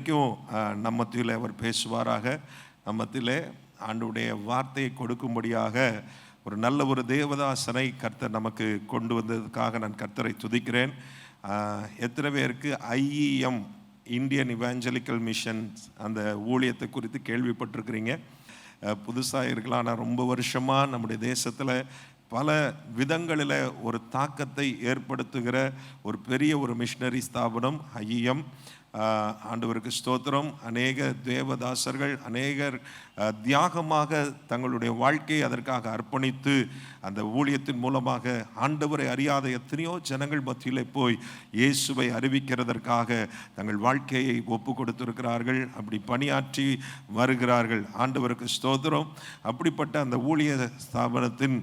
இன்றைக்கும் நம்ம மத்தியில் அவர் பேசுவாராக. நம்ம மத்தியிலே ஆண்டவருடைய வார்த்தையை கொடுக்கும்படியாக ஒரு நல்ல ஒரு தேவதாசனை கர்த்தர் நமக்கு கொண்டு வந்ததுக்காக நான் கர்த்தரை துதிக்கிறேன். எத்தனை பேருக்கு IEM இந்தியன் இவாஞ்சலிக்கல் மிஷன் அந்த ஊழியத்தை குறித்து கேள்விப்பட்டிருக்கிறீங்க? புதுசாக இருக்கலாம். ஆனால் ரொம்ப வருஷமாக நம்முடைய தேசத்தில் பல விதங்களில் ஒரு தாக்கத்தை ஏற்படுத்துகிற ஒரு பெரிய ஒரு மிஷனரி ஸ்தாபனம் IEM. ஆண்டவருக்கு ஸ்தோத்திரம். அநேக தேவதாசர்கள் அநேகர் தியாகமாக தங்களுடைய வாழ்க்கையை அதற்காக அர்ப்பணித்து அந்த ஊழியத்தின் மூலமாக ஆண்டவரை அறியாத எத்தனையோ ஜனங்கள் மத்தியிலே போய் இயேசுவை அறிவிக்கிறதற்காக தங்கள் வாழ்க்கையை ஒப்பு கொடுத்திருக்கிறார்கள். அப்படி பணியாற்றி வருகிறார்கள். ஆண்டவருக்கு ஸ்தோத்திரம். அப்படிப்பட்ட அந்த ஊழிய ஸ்தாபனத்தின்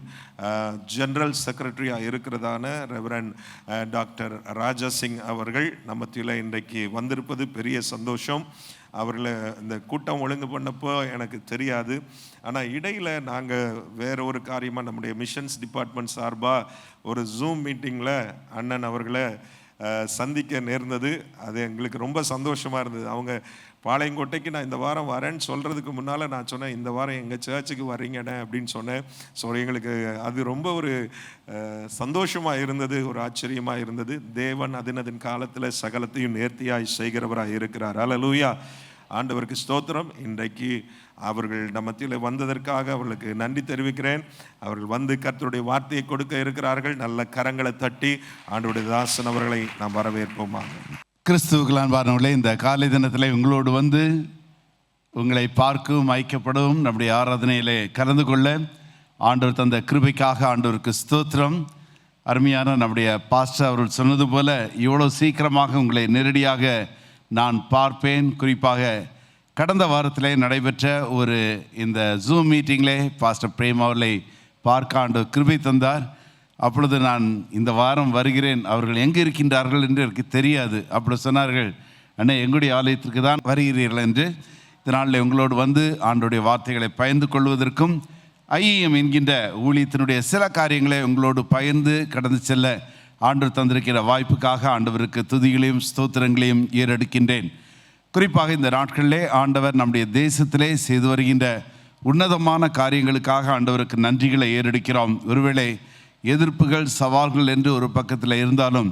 ஜெனரல் செக்ரட்டரியாக இருக்கிறதான ரெவரண்ட் டாக்டர் ராஜாசிங் அவர்கள் நம்ம மத்தியில் இன்றைக்கு வந்திருப்பது பெரிய சந்தோஷம். அவர்களை இந்த கூட்டம் ஒழுங்கு பண்ணப்போ எனக்கு தெரியாது. ஆனால் இடையில் நாங்கள் வேறு ஒரு காரியமாக நம்முடைய மிஷன்ஸ் டிபார்ட்மெண்ட் சார்பாக ஒரு ஜூம் மீட்டிங்கில் அண்ணன் அவர்களை சந்திக்க நேர்ந்தது. அது எங்களுக்கு ரொம்ப சந்தோஷமாக இருந்தது. அவங்க பாளையங்கோட்டைக்கு நான் இந்த வாரம் வரேன்னு சொல்கிறதுக்கு முன்னால் நான் சொன்னேன், இந்த வாரம் எங்கள் சர்ச்சுக்கு வரீங்கண்ணே அப்படின்னு சொன்னேன். ஸோ எங்களுக்கு அது ரொம்ப ஒரு சந்தோஷமாக இருந்தது, ஒரு ஆச்சரியமாக இருந்தது. தேவன் அதன் காலத்தில் சகலத்தையும் நேர்த்தியாய் செய்கிறவராக இருக்கிறார். அல்லேலூயா. ஆண்டவருக்கு ஸ்தோத்திரம். இன்றைக்கு அவர்கள் நம்ம மத்தியில் வந்ததற்காக அவர்களுக்கு நன்றி தெரிவிக்கிறேன். அவர்கள் வந்து கர்த்தருடைய வார்த்தையை கொடுக்க இருக்கிறார்கள். நல்ல கரங்களை தட்டி ஆண்டவருடைய தாசன் அவர்களை நாம் வரவேற்போமாக. கிறிஸ்துவுக்கு அன்பானவர்களே, இந்த காலை தினத்தில் உங்களோடு வந்து உங்களை பார்க்கவும் ஐக்கப்படவும் நம்முடைய ஆராதனையிலே கலந்து கொள்ள ஆண்டவர் தந்த கிருபைக்காக ஆண்டவருக்கு ஸ்தோத்திரம். அருமையான நம்முடைய பாஸ்டர் அவர்கள் சொன்னது போல இவ்வளோ சீக்கிரமாக உங்களை நேரடியாக நான் பார்ப்பேன். குறிப்பாக கடந்த வாரத்திலே நடைபெற்ற ஒரு இந்த ஜூம் மீட்டிங்கிலே பாஸ்டர் பிரேம் அவர்களை பார்க்க ஆண்டவர் கிருபை தந்தார். அப்பொழுது நான் இந்த வாரம் வருகிறேன், அவர்கள் எங்கே இருக்கின்றார்கள் என்று எனக்கு தெரியாது. அப்பொழுது சொன்னார்கள், அண்ணே எங்களுடைய ஆலயத்திற்கு தான் வருகிறீர்கள் என்று. இதனால் உங்களோடு வந்து ஆண்டவருடைய வார்த்தைகளை பகிர்ந்து கொள்வதற்கும் IEM என்கின்ற ஊழியத்தினுடைய சில காரியங்களை உங்களோடு பகிர்ந்து கடந்து செல்ல ஆண்டவர் தந்திருக்கிற வாய்ப்புக்காக ஆண்டவருக்கு துதிகளையும் ஸ்தோத்திரங்களையும் ஏறெடுக்கின்றேன். குறிப்பாக இந்த நாட்களிலே ஆண்டவர் நம்முடைய தேசத்திலே செய்து வருகின்ற உன்னதமான காரியங்களுக்காக ஆண்டவருக்கு நன்றிகளை ஏறெடுக்கிறோம். ஒருவேளை எதிர்ப்புகள் சவால்கள் என்று ஒரு பக்கத்தில் இருந்தாலும்,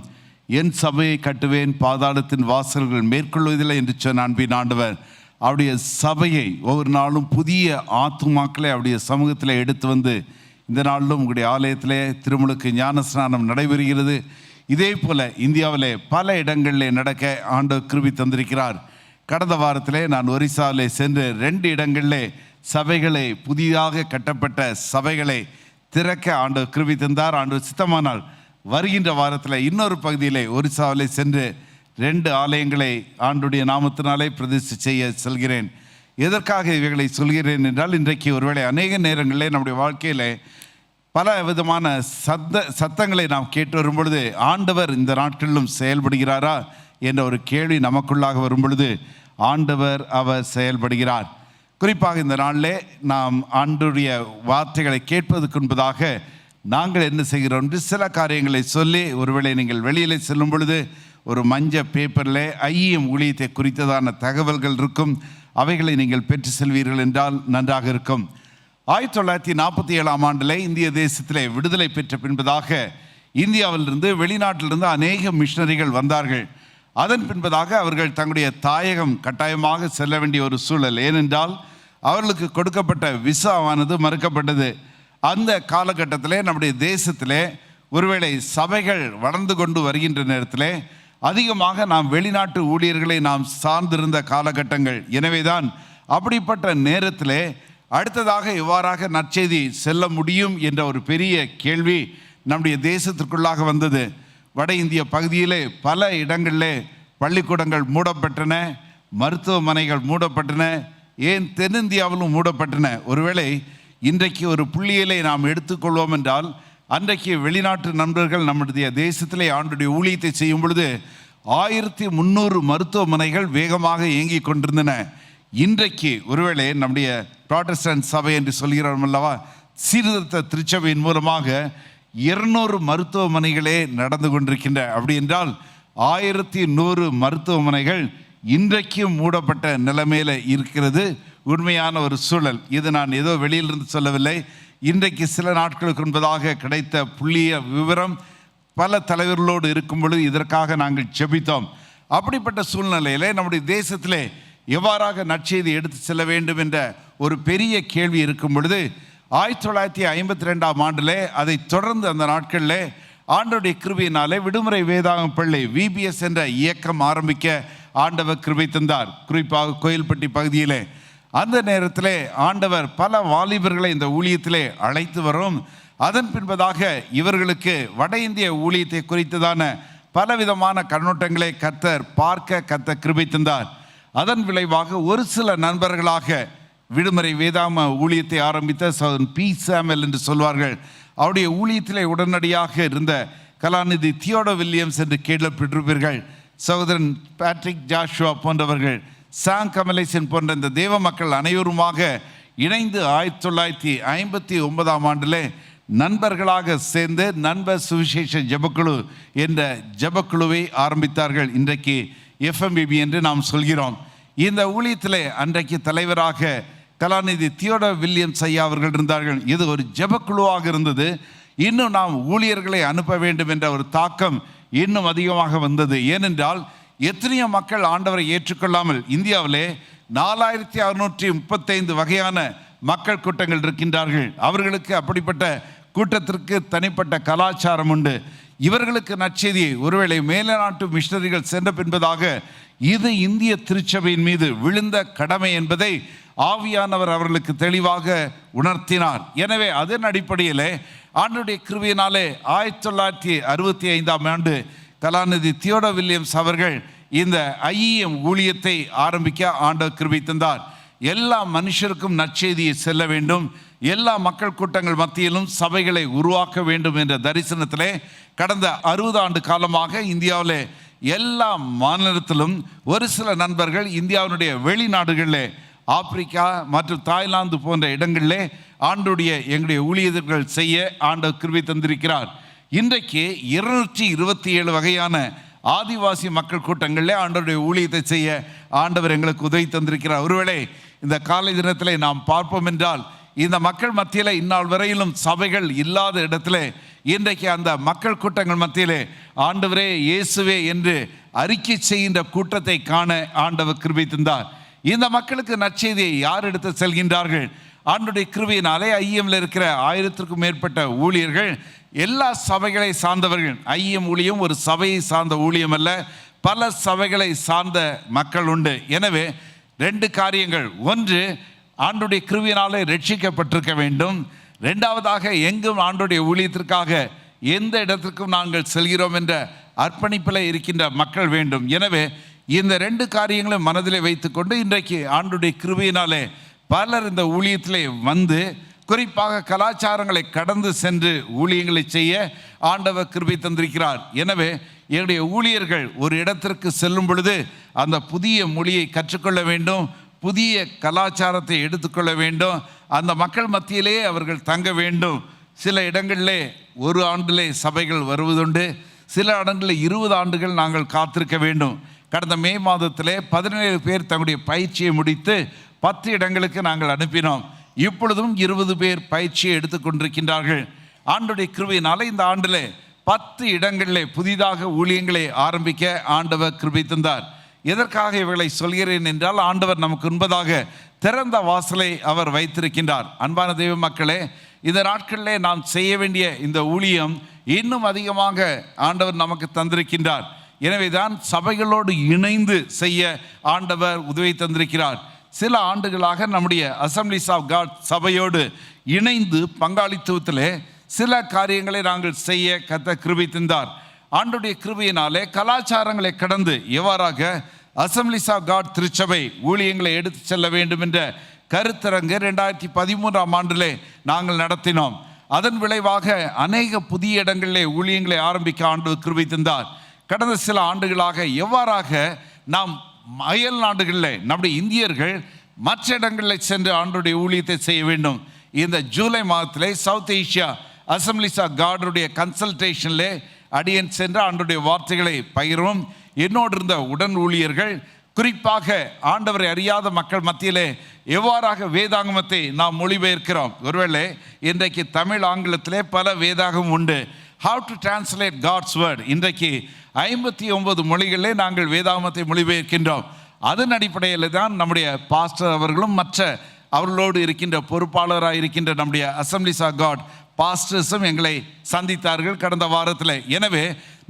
என் சபையை கட்டுவேன் பாதாளத்தின் வாசல்கள் மேற்கொள்வதில்லை என்று சொன்ன அன்பின் ஆண்டவர் அவருடைய சபையை ஒவ்வொரு நாளும் புதிய ஆத்துமாக்களை அவருடைய சமூகத்தில் எடுத்து வந்து இந்த நாளிலும் உங்களுடைய ஆலயத்திலே திருமுழுக்கு ஞானஸ்நானம் நடைபெறுகிறது. இதே போல் இந்தியாவிலே பல இடங்களிலே நடக்க ஆண்டவர் கிருபை தந்திருக்கிறார். கடந்த வாரத்திலே நான் ஒரிசாவிலே சென்று 2 இடங்களிலே சபைகளை புதிதாக கட்டப்பட்ட சபைகளை திறக்க ஆண்டவர் கிருபை தந்தார். ஆண்டவர் சித்தமானால் வருகின்ற வாரத்தில் இன்னொரு பகுதியிலே ஒரிசாவிலே சென்று 2 ஆலயங்களை ஆண்டுடைய நாமத்தினாலே பிரதிஷ்டை செய்ய செல்கிறேன். எதற்காக இவைகளை சொல்கிறேன் என்றால், இன்றைக்கு ஒருவேளை அநேக நேரங்களிலே நம்முடைய வாழ்க்கையில் பல விதமான சத்தங்களை நாம் கேட்டு வரும் பொழுது ஆண்டவர் இந்த நாட்களிலும் செயல்படுகிறாரா என்ற ஒரு கேள்வி நமக்குள்ளாக வரும் பொழுது ஆண்டவர் அவர் செயல்படுகிறார். குறிப்பாக இந்த நாளிலே நாம் ஆண்டவருடைய வார்த்தைகளை கேட்பதற்கு முன்பதாக நாங்கள் என்ன செய்கிறோம் என்று சில காரியங்களை சொல்லி, ஒருவேளை நீங்கள் வெளியில் செல்லும் பொழுது ஒரு மஞ்சள் பேப்பரில் IEM ஊழியத்தை குறித்ததான தகவல்கள் இருக்கும். அவைகளை நீங்கள் பெற்று செல்வீர்கள் என்றால் நன்றாக இருக்கும். 1947ஆம் ஆண்டில் இந்திய தேசத்திலே விடுதலை பெற்ற பின்பதாக இந்தியாவிலிருந்து வெளிநாட்டிலிருந்து அநேக மிஷனரிகள் வந்தார்கள். அதன் பின்பதாக அவர்கள் தங்களுடைய தாயகம் கட்டாயமாக செல்ல வேண்டிய ஒரு சூழல். ஏனென்றால் அவர்களுக்கு கொடுக்கப்பட்ட விசாவானது மறுக்கப்பட்டது. அந்த காலகட்டத்திலே நம்முடைய தேசத்திலே ஒருவேளை சபைகள் வளர்ந்து கொண்டு வருகின்ற நேரத்திலே அதிகமாக நாம் வெளிநாட்டு ஊழியர்களை நாம் சார்ந்திருந்த காலகட்டங்கள். எனவேதான் அப்படிப்பட்ட நேரத்திலே அடுத்ததாக எவ்வாறாக நற்செய்தி செல்ல முடியும் என்ற ஒரு பெரிய கேள்வி நம்முடைய தேசத்திற்குள்ளாக வந்தது. வட இந்திய பகுதியிலே பல இடங்களிலே பள்ளிக்கூடங்கள் மூடப்பட்டன, மருத்துவமனைகள் மூடப்பட்டன, ஏன் தென்னிந்தியாவிலும் மூடப்பட்டன. ஒருவேளை இன்றைக்கு ஒரு புள்ளியலை நாம் எடுத்துக்கொள்வோம் என்றால், அன்றைக்கு வெளிநாட்டு நண்பர்கள் நம்முடைய தேசத்திலே ஆண்டுடைய ஊழியத்தை செய்யும் பொழுது 1300 மருத்துவமனைகள் வேகமாக இயங்கி கொண்டிருந்தன. இன்றைக்கு ஒருவேளை நம்முடைய புராட்டஸ்டன்ட் சபை என்று சொல்கிறோம் அல்லவா, சீர்திருத்த திருச்சபையின் மூலமாக 200 மருத்துவமனைகளே நடந்து கொண்டிருக்கின்ற. அப்படி என்றால் 1100 மருத்துவமனைகள் இன்றைக்கும் மூடப்பட்ட நிலைமையில் இருக்கிறது உண்மையான ஒரு சூழல். இது நான் ஏதோ வெளியிலிருந்து சொல்லவில்லை. இன்றைக்கு சில நாட்களுக்கு முன்பதாக கிடைத்த புள்ளிய விவரம். பல தலைவர்களோடு இருக்கும் பொழுது இதற்காக நாங்கள் ஜெபித்தோம். அப்படிப்பட்ட சூழ்நிலையில் நம்முடைய தேசத்திலே எவ்வாறாக நற்செய்தி எடுத்து செல்ல வேண்டும் என்ற ஒரு பெரிய கேள்வி இருக்கும் பொழுது 1952ஆம் ஆண்டிலே அதை தொடர்ந்து அந்த நாட்களில் ஆண்டவருடைய கிருபையினாலே விடுமுறை வேதாகம் பள்ளி VBS என்ற இயக்கம் ஆரம்பிக்க ஆண்டவர் கிருபை தந்தார். குறிப்பாக கோயில்பட்டி பகுதியிலே அந்த நேரத்திலே ஆண்டவர் பல வாலிபர்களை இந்த ஊழியத்திலே அழைத்து வரும். அதன் பின்பதாக இவர்களுக்கு வட இந்திய ஊழியத்தை குறித்ததான பலவிதமான கண்ணோட்டங்களை கர்த்தர் கிருபை தந்தார். அதன் விளைவாக ஒரு சில நண்பர்களாக விடுமுறை வேதாம ஊழியத்தை ஆரம்பித்த சகோதரன் P. சாமுவேல் என்று சொல்வார்கள். அவருடைய ஊழியத்திலே உடனடியாக இருந்த கலாநிதி தியோடோ வில்லியம்ஸ் என்று கேள்விப்பட்டிருப்பீர்கள். சகோதரன் பேட்ரிக் ஜாஷுவா போன்றவர்கள், சாம் கமலேசன் போன்ற இந்த தேவ மக்கள் அனைவருமாக இணைந்து 1959ஆம் ஆண்டில் நண்பர்களாக சேர்ந்து நண்பர் சுவிசேஷ ஜெபக்குழு என்ற ஜெபக்குழுவை ஆரம்பித்தார்கள். இன்றைக்கு FMBB என்று நாம் சொல்கிறோம். இந்த ஊழியத்தில் அன்றைக்கு தலைவராக கலாநிதி தியோடோ வில்லியம்ஸ் ஐயா அவர்கள் இருந்தார்கள். இது ஒரு ஜெபக்குழுவாக இருந்தது. இன்னும் நாம் ஊழியர்களை அனுப்ப வேண்டும் என்ற ஒரு தாக்கம் இன்னும் அதிகமாக வந்தது. ஏனென்றால் எத்தனையோ மக்கள் ஆண்டவரை ஏற்றுக்கொள்ளாமல் இந்தியாவிலே 4635 வகையான மக்கள் கூட்டங்கள் இருக்கின்றார்கள். அவர்களுக்கு அப்படிப்பட்ட கூட்டத்திற்கு தனிப்பட்ட கலாச்சாரம் உண்டு. இவர்களுக்கு நற்செய்தியை ஒருவேளை மேலநாட்டு மிஷனரிகள் சென்ற பின்பதாக இது இந்திய திருச்சபையின் மீது விழுந்த கடமை என்பதை ஆவியானவர் அவர்களுக்கு தெளிவாக உணர்த்தினார். எனவே அதன் அடிப்படையிலே ஆண்டவருடைய கிருபையினாலே 1965ஆம் ஆண்டு கலாநிதி தியோடோ வில்லியம்ஸ் அவர்கள் இந்த IEM ஊழியத்தை ஆரம்பிக்க ஆண்டவர் கிருபை தந்தார். எல்லா மனுஷருக்கும் நற்செய்தியை செல்ல வேண்டும், எல்லா மக்கள் கூட்டங்கள் மத்தியிலும் சபைகளை உருவாக்க வேண்டும் என்ற தரிசனத்திலே கடந்த 60 ஆண்டு காலமாக இந்தியாவிலே எல்லா மாநிலத்திலும் ஒரு சில நண்பர்கள் இந்தியாவினுடைய வெளிநாடுகளிலே ஆப்பிரிக்கா மற்றும் தாய்லாந்து போன்ற இடங்களிலே எங்களுடைய ஊழியர்கள் செய்ய ஆண்டவர் கிருபை தந்திருக்கிறார். இன்றைக்கு 227 வகையான ஆதிவாசி மக்கள் கூட்டங்களிலே ஆண்டவருடைய ஊழியத்தை செய்ய ஆண்டவர் எங்களுக்கு உதவி தந்திருக்கிறார். ஒருவேளை இந்த காலை தினத்தில் நாம் பார்ப்போம் என்றால் இந்த மக்கள் மத்தியில் இந்நாள் வரையிலும் சபைகள் இல்லாத இடத்துல இன்றைக்கு அந்த மக்கள் கூட்டங்கள் மத்தியிலே ஆண்டவரே இயேசுவே என்று அறிக்கை செய்கின்ற கூட்டத்தை காண ஆண்டவர் கிருபை தந்தார். இந்த மக்களுக்கு நற்செய்தியை யார் எடுத்து செல்கின்றார்கள்? ஆண்டவருடைய கிருபையினாலே IEMல இருக்கிற 1000க்கும் மேற்பட்ட ஊழியர்கள் எல்லா சபைகளை சார்ந்தவர்கள். IEM ஊழியம் ஒரு சபையை சார்ந்த ஊழியம் அல்ல, பல சபைகளை சார்ந்த மக்கள் உண்டு. எனவே 2 காரியங்கள். ஒன்று, ஆண்டவருடைய கிருபையினாலே ரட்சிக்கப்பட்டிருக்க வேண்டும். ரெண்டாவதாக எங்கும் ஆண்டவருடைய ஊழியத்திற்காக எந்த இடத்திற்கும் நாங்கள் செல்கிறோம் என்ற அர்ப்பணிப்பில் இருக்கின்ற மக்கள் வேண்டும். எனவே இந்த 2 காரியங்களும் மனதிலே வைத்துக்கொண்டு இன்றைக்கு ஆண்டவருடைய கிருபையினாலே பலர் இந்த ஊழியத்திலே வந்து குறிப்பாக கலாச்சாரங்களை கடந்து சென்று ஊழியங்களை செய்ய ஆண்டவர் கிருபை தந்திருக்கிறார். எனவே என்னுடைய ஊழியர்கள் ஒரு இடத்திற்கு செல்லும் பொழுது அந்த புதிய மொழியை கற்றுக்கொள்ள வேண்டும், புதிய கலாச்சாரத்தை எடுத்துக்கொள்ள வேண்டும், அந்த மக்கள் மத்தியிலே அவர்கள் தங்க வேண்டும். சில இடங்களிலே 1 ஆண்டிலே சபைகள் வருவதுண்டு, சில இடங்களில் 20 ஆண்டுகள் நாங்கள் காத்திருக்க வேண்டும். கடந்த மே மாதத்திலே 17 பேர் தங்களுடைய பயிற்சியை முடித்து 10 இடங்களுக்கு நாங்கள் அனுப்பினோம். இப்பொழுதும் 20 பேர் பயிற்சியை எடுத்துக்கொண்டிருக்கின்றார்கள். ஆண்டவருடைய கிருபையினாலே இந்த ஆண்டிலே 10 இடங்களிலே புதிதாக ஊழியங்களை ஆரம்பிக்க ஆண்டவர் கிருபை தந்தார். எதற்காக இவர்களை சொல்கிறேன் என்றால் ஆண்டவர் நமக்கு முன்பதாக திறந்த வாசலை அவர் வைத்திருக்கின்றார். அன்பான தெய்வ மக்களே, இந்த நாட்களிலே நாம் செய்ய வேண்டிய இந்த ஊழியம் இன்னும் அதிகமாக ஆண்டவர் நமக்கு தந்திருக்கின்றார். எனவே தான் சபைகளோடு இணைந்து செய்ய ஆண்டவர் உதவி தந்திருக்கிறார். சில ஆண்டுகளாக நம்முடைய அசம்பிளிஸ் ஆஃப் காட் சபையோடு இணைந்து பங்காளித்துவத்திலே சில காரியங்களை நாங்கள் செய்ய கர்த்தர் கிருபை தந்தார். ஆண்டவருடைய கிருபையினாலே கலாச்சாரங்களை கடந்து எவ்வாறாக அசம்பிளிஸ் ஆஃப் காட் திருச்சபை ஊழியங்களை எடுத்து செல்ல வேண்டும் என்ற கருத்தரங்கு 2013ஆம் ஆண்டிலே நாங்கள் நடத்தினோம். அதன் விளைவாக அநேக புதிய இடங்களிலே ஊழியங்களை ஆரம்பிக்க ஆண்டவர் கிருபை தந்தார். கடந்த சில ஆண்டுகளாக எவ்வாறாக நாம் அயல் நாடுகளில் நம்முடைய இந்தியர்கள் மற்ற இடங்களில் சென்று ஆண்டவருடைய ஊழியத்தை செய்ய வேண்டும். இந்த ஜூலை மாதத்திலே சவுத் ஏஷியா அசம்பிளிஸ் ஆஃப் காடுடைய கன்சல்டேஷனில் அடியன் சென்று ஆண்டவருடைய வார்த்தைகளை பகிர்வோம். என்னோடு இருந்த உடன் ஊழியர்கள் குறிப்பாக ஆண்டவரை அறியாத மக்கள் மத்தியிலே எவ்வாறாக வேதாகமத்தை நாம் மொழிபெயர்க்கிறோம். ஒருவேளை இன்றைக்கு தமிழ் ஆங்கிலத்திலே பல வேதாகம் உண்டு. How to translate God's word. இன்றைக்கு 59 மொழிகளிலே நாங்கள் வேதாகமத்தை மொழிபெயர்க்கின்றோம். அதன் அடிப்படையில் தான் நம்முடைய பாஸ்டர் அவர்களும் மற்ற அவர்களோடு இருக்கின்ற பொறுப்பாளராக இருக்கின்ற நம்முடைய அசம்பிளிஸ் ஆஃப் காட் பாஸ்டர்ஸும் எங்களை சந்தித்தார்கள் கடந்த வாரத்தில். எனவே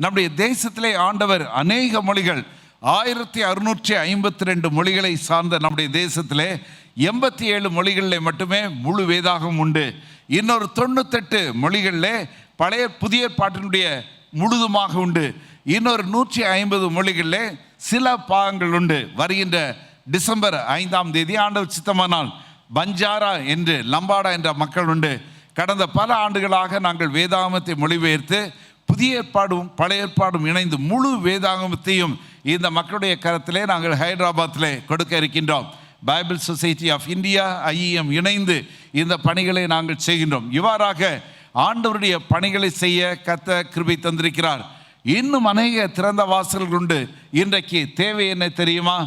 நம்முடைய தேசத்திலே ஆண்டவர் அநேக மொழிகள் 1652 மொழிகளை சார்ந்த நம்முடைய தேசத்திலே 87 மொழிகளில் மட்டுமே முழு வேதாகம் உண்டு. இன்னொரு 98 மொழிகளிலே பழைய புதிய பாட்டினுடைய முழுதுமாக உண்டு. இன்னொரு 150 மொழிகளிலே சில பாகங்கள் உண்டு. வருகின்ற டிசம்பர் 5ஆம் தேதி ஆண்டவர் சித்தமானால் பஞ்சாரா என்று லம்பாடா என்ற மக்கள் உண்டு. கடந்த பல ஆண்டுகளாக நாங்கள் வேதாகமத்தை மொழிபெயர்த்து புதிய ஏற்பாடும் பழைய ஏற்பாடும் இணைந்து முழு வேதாகமத்தையும் இந்த மக்களுடைய கரத்திலே நாங்கள் ஹைதராபாத்திலே கொடுக்க இருக்கின்றோம். Bible society of India IEM இணைந்து இந்த பணிகளை நாங்கள் செய்கின்றோம். இவ்வாறாக ஆண்டவருடைய பணிகளை செய்ய கர்த்தர் கிருபை தந்திருக்கிறார். இன்னும் அநேக திறந்த வாசல்கள் உண்டு. இன்றைக்கு தேவை என்ன தெரியுமா?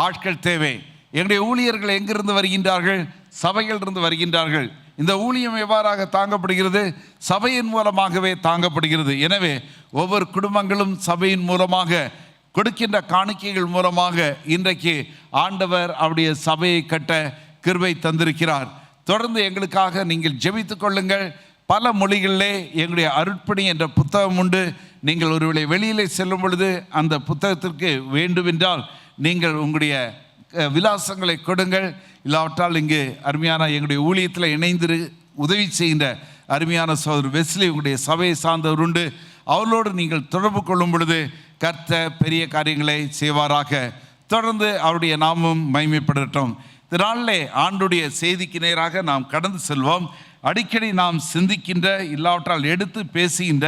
ஆட்கள் தேவை. எங்களுடைய ஊழியர்கள் எங்கிருந்து வருகின்றார்கள்? சபைகளிலிருந்து வருகின்றார்கள். இந்த ஊழியம் எவ்வாறாக தாங்கப்படுகிறது? சபையின் மூலமாகவே தாங்கப்படுகிறது. எனவே ஒவ்வொரு குடும்பங்களும் சபையின் மூலமாக கொடுக்கின்ற காணிக்கைகள் மூலமாக இன்றைக்கு ஆண்டவர் அவருடைய சபையை கட்ட கிருபை தந்திருக்கிறார். தொடர்ந்து எங்களுக்காக நீங்கள் ஜெபித்துக் கொள்ளுங்கள். பல மொழிகளிலே எங்களுடைய அருட்பணி என்ற புத்தகம் உண்டு. நீங்கள் ஒருவேளை வெளியிலே செல்லும் பொழுது அந்த புத்தகத்திற்கு வேண்டுமென்றால் நீங்கள் உங்களுடைய விலாசங்களை கொடுங்கள். இல்லாவிட்டால் இங்கு அருமையான எங்களுடைய ஊழியத்தில் இணைந்து உதவி செய்கின்ற அருமையான சகோதரர் வெஸ்லி உங்களுடைய சபையை சார்ந்தவர் உண்டு. அவர்களோடு நீங்கள் தொடர்பு கொள்ளும் பொழுது கர்த்தர் பெரிய காரியங்களை செய்வாராக. தொடர்ந்து அவருடைய நாமம் மகிமைப்படட்டும். இந்த நாளிலே ஆண்டுடைய செய்திக்கு நேராக நாம் கடந்து செல்வோம். அடிக்கடி நாம் சிந்திக்கின்ற இல்லாவிட்டால் எடுத்து பேசுகின்ற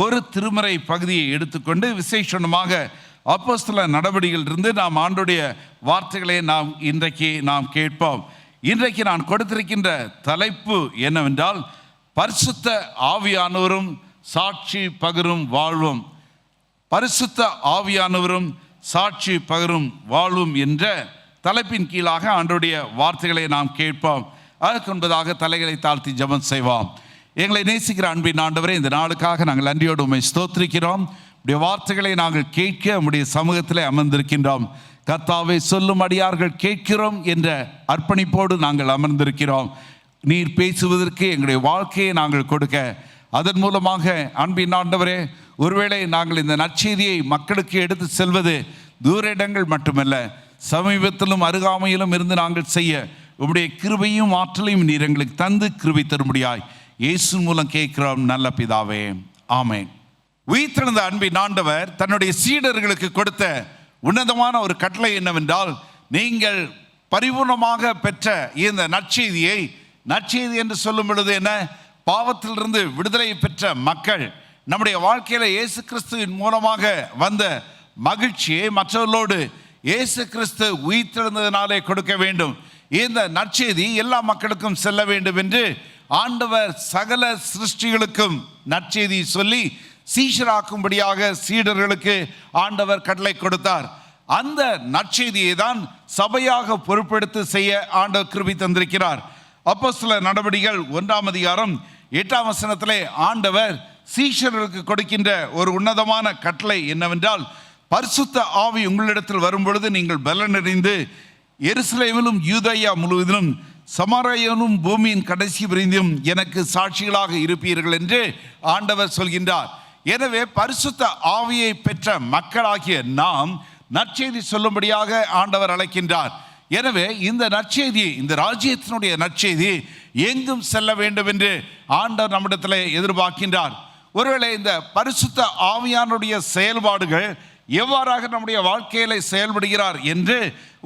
ஒரு திருமறை பகுதியை எடுத்துக்கொண்டு விசேஷமாக அப்போஸ்தலர் நடவடிக்கையிலிருந்து நாம் ஆண்டுடைய வார்த்தைகளை இன்றைக்கு நாம் கேட்போம். இன்றைக்கு நான் கொடுத்திருக்கின்ற தலைப்பு என்னவென்றால் பரிசுத்த ஆவியானவரும் சாட்சி பகரும் வாழ்வும். பரிசுத்த ஆவியானவரும் சாட்சி பகரும் வாழ்வும் என்ற தலைப்பின் கீழாக ஆண்டுடைய வார்த்தைகளை நாம் கேட்போம். அதற்கு முன்பதாக தலைகளை தாழ்த்தி ஜெபம் செய்வோம். எங்களை நேசிக்கிற அன்பின் ஆண்டவரே, இந்த நாளுக்காக நாங்கள் நன்றியோடு உம்மை ஸ்தோத்திரிக்கிறோம். உடைய வார்த்தைகளை நாங்கள் கேட்க உம்முடைய சமூகத்தில் அமர்ந்திருக்கின்றோம். கர்த்தாவே, சொல்லும் அடியார்கள் கேட்கிறோம் என்ற அர்ப்பணிப்போடு நாங்கள் அமர்ந்திருக்கிறோம். நீர் பேசுவதற்கு எங்களுடைய வாழ்க்கையை நாங்கள் கொடுக்க, அதன் மூலமாக அன்பின் ஆண்டவரே, ஒருவேளை நாங்கள் இந்த நற்செய்தியை மக்களுக்கு எடுத்து செல்வது தூர இடங்கள் மட்டுமல்ல, சமீபத்திலும் அருகாமையிலும் இருந்து நாங்கள் செய்ய உம்முடைய கிருபையும் ஆற்றலையும் நீர் எங்களுக்கு தந்து கிருபை தரும்படியாய் இயேசு மூலம் கேட்கிறோம் நல்ல பிதாவே, ஆமென். உயிர்த்தெழுந்த அன்பின் ஆண்டவர் தன்னுடைய சீடர்களுக்கு கொடுத்த உன்னதமான ஒரு கட்டளை என்னவென்றால், நீங்கள் பரிபூர்ணமாக பெற்ற இந்த நற்செய்தியை, நற்செய்தி என்று சொல்லும் பொழுது என்ன, பாவத்திலிருந்து விடுதலை பெற்ற மக்கள் நம்முடைய வாழ்க்கையில இயேசு கிறிஸ்துவின் மூலமாக வந்த மகிழ்ச்சியை மற்றவர்களோடு இயேசு கிறிஸ்து உயிர்த்தெழுந்ததினாலே கொடுக்க வேண்டும். இந்த நற்செய்தி எல்லா மக்களுக்கும் செல்ல வேண்டும் என்று ஆண்டவர் சகல சிருஷ்டிகளுக்கும் நற்செய்தி சொல்லி சீஷராக்கும்படியாக சீடர்களுக்கு ஆண்டவர் கட்டளை கொடுத்தார். அந்த நற்செய்தியை தான் சபையாக பொறுப்பெடுத்து செய்ய ஆண்டவர் கிருபை தந்திருக்கிறார். அப்போஸ்தலர் நடவடிக்கைகள் 1ஆம் அதிகாரம் 8ஆம் வசனத்திலே ஆண்டவர் சீஷர்களுக்கு கொடுக்கின்ற ஒரு உன்னதமான கட்டளை என்னவென்றால், பரிசுத்த ஆவி உங்களிடத்தில் வரும்பொழுது நீங்கள் பலனடைந்து எருசலேமிலும் யூதேயா முழுவதிலும் சமாரியாவிலும் பூமியின் கடைசி வரையிலும் எனக்கு சாட்சிகளாக இருப்பீர்கள் என்று ஆண்டவர் சொல்கின்றார். எனவே பரிசுத்த ஆவியை பெற்ற மக்களாகிய நாம் நற்செய்தி சொல்லும்படியாக ஆண்டவர் அழைக்கின்றார். எனவே இந்த நற்செய்தி, இந்த ராஜ்யத்தினுடைய நற்செய்தி எங்கும் செல்ல வேண்டும் என்று ஆண்டவர் நம்மிடத்தில் எதிர்பார்க்கின்றார். ஒருவேளை இந்த பரிசுத்த ஆவியானுடைய செயல்பாடுகள் எவ்வாறாக நம்முடைய வாழ்க்கையில செயல்படுகிறார் என்று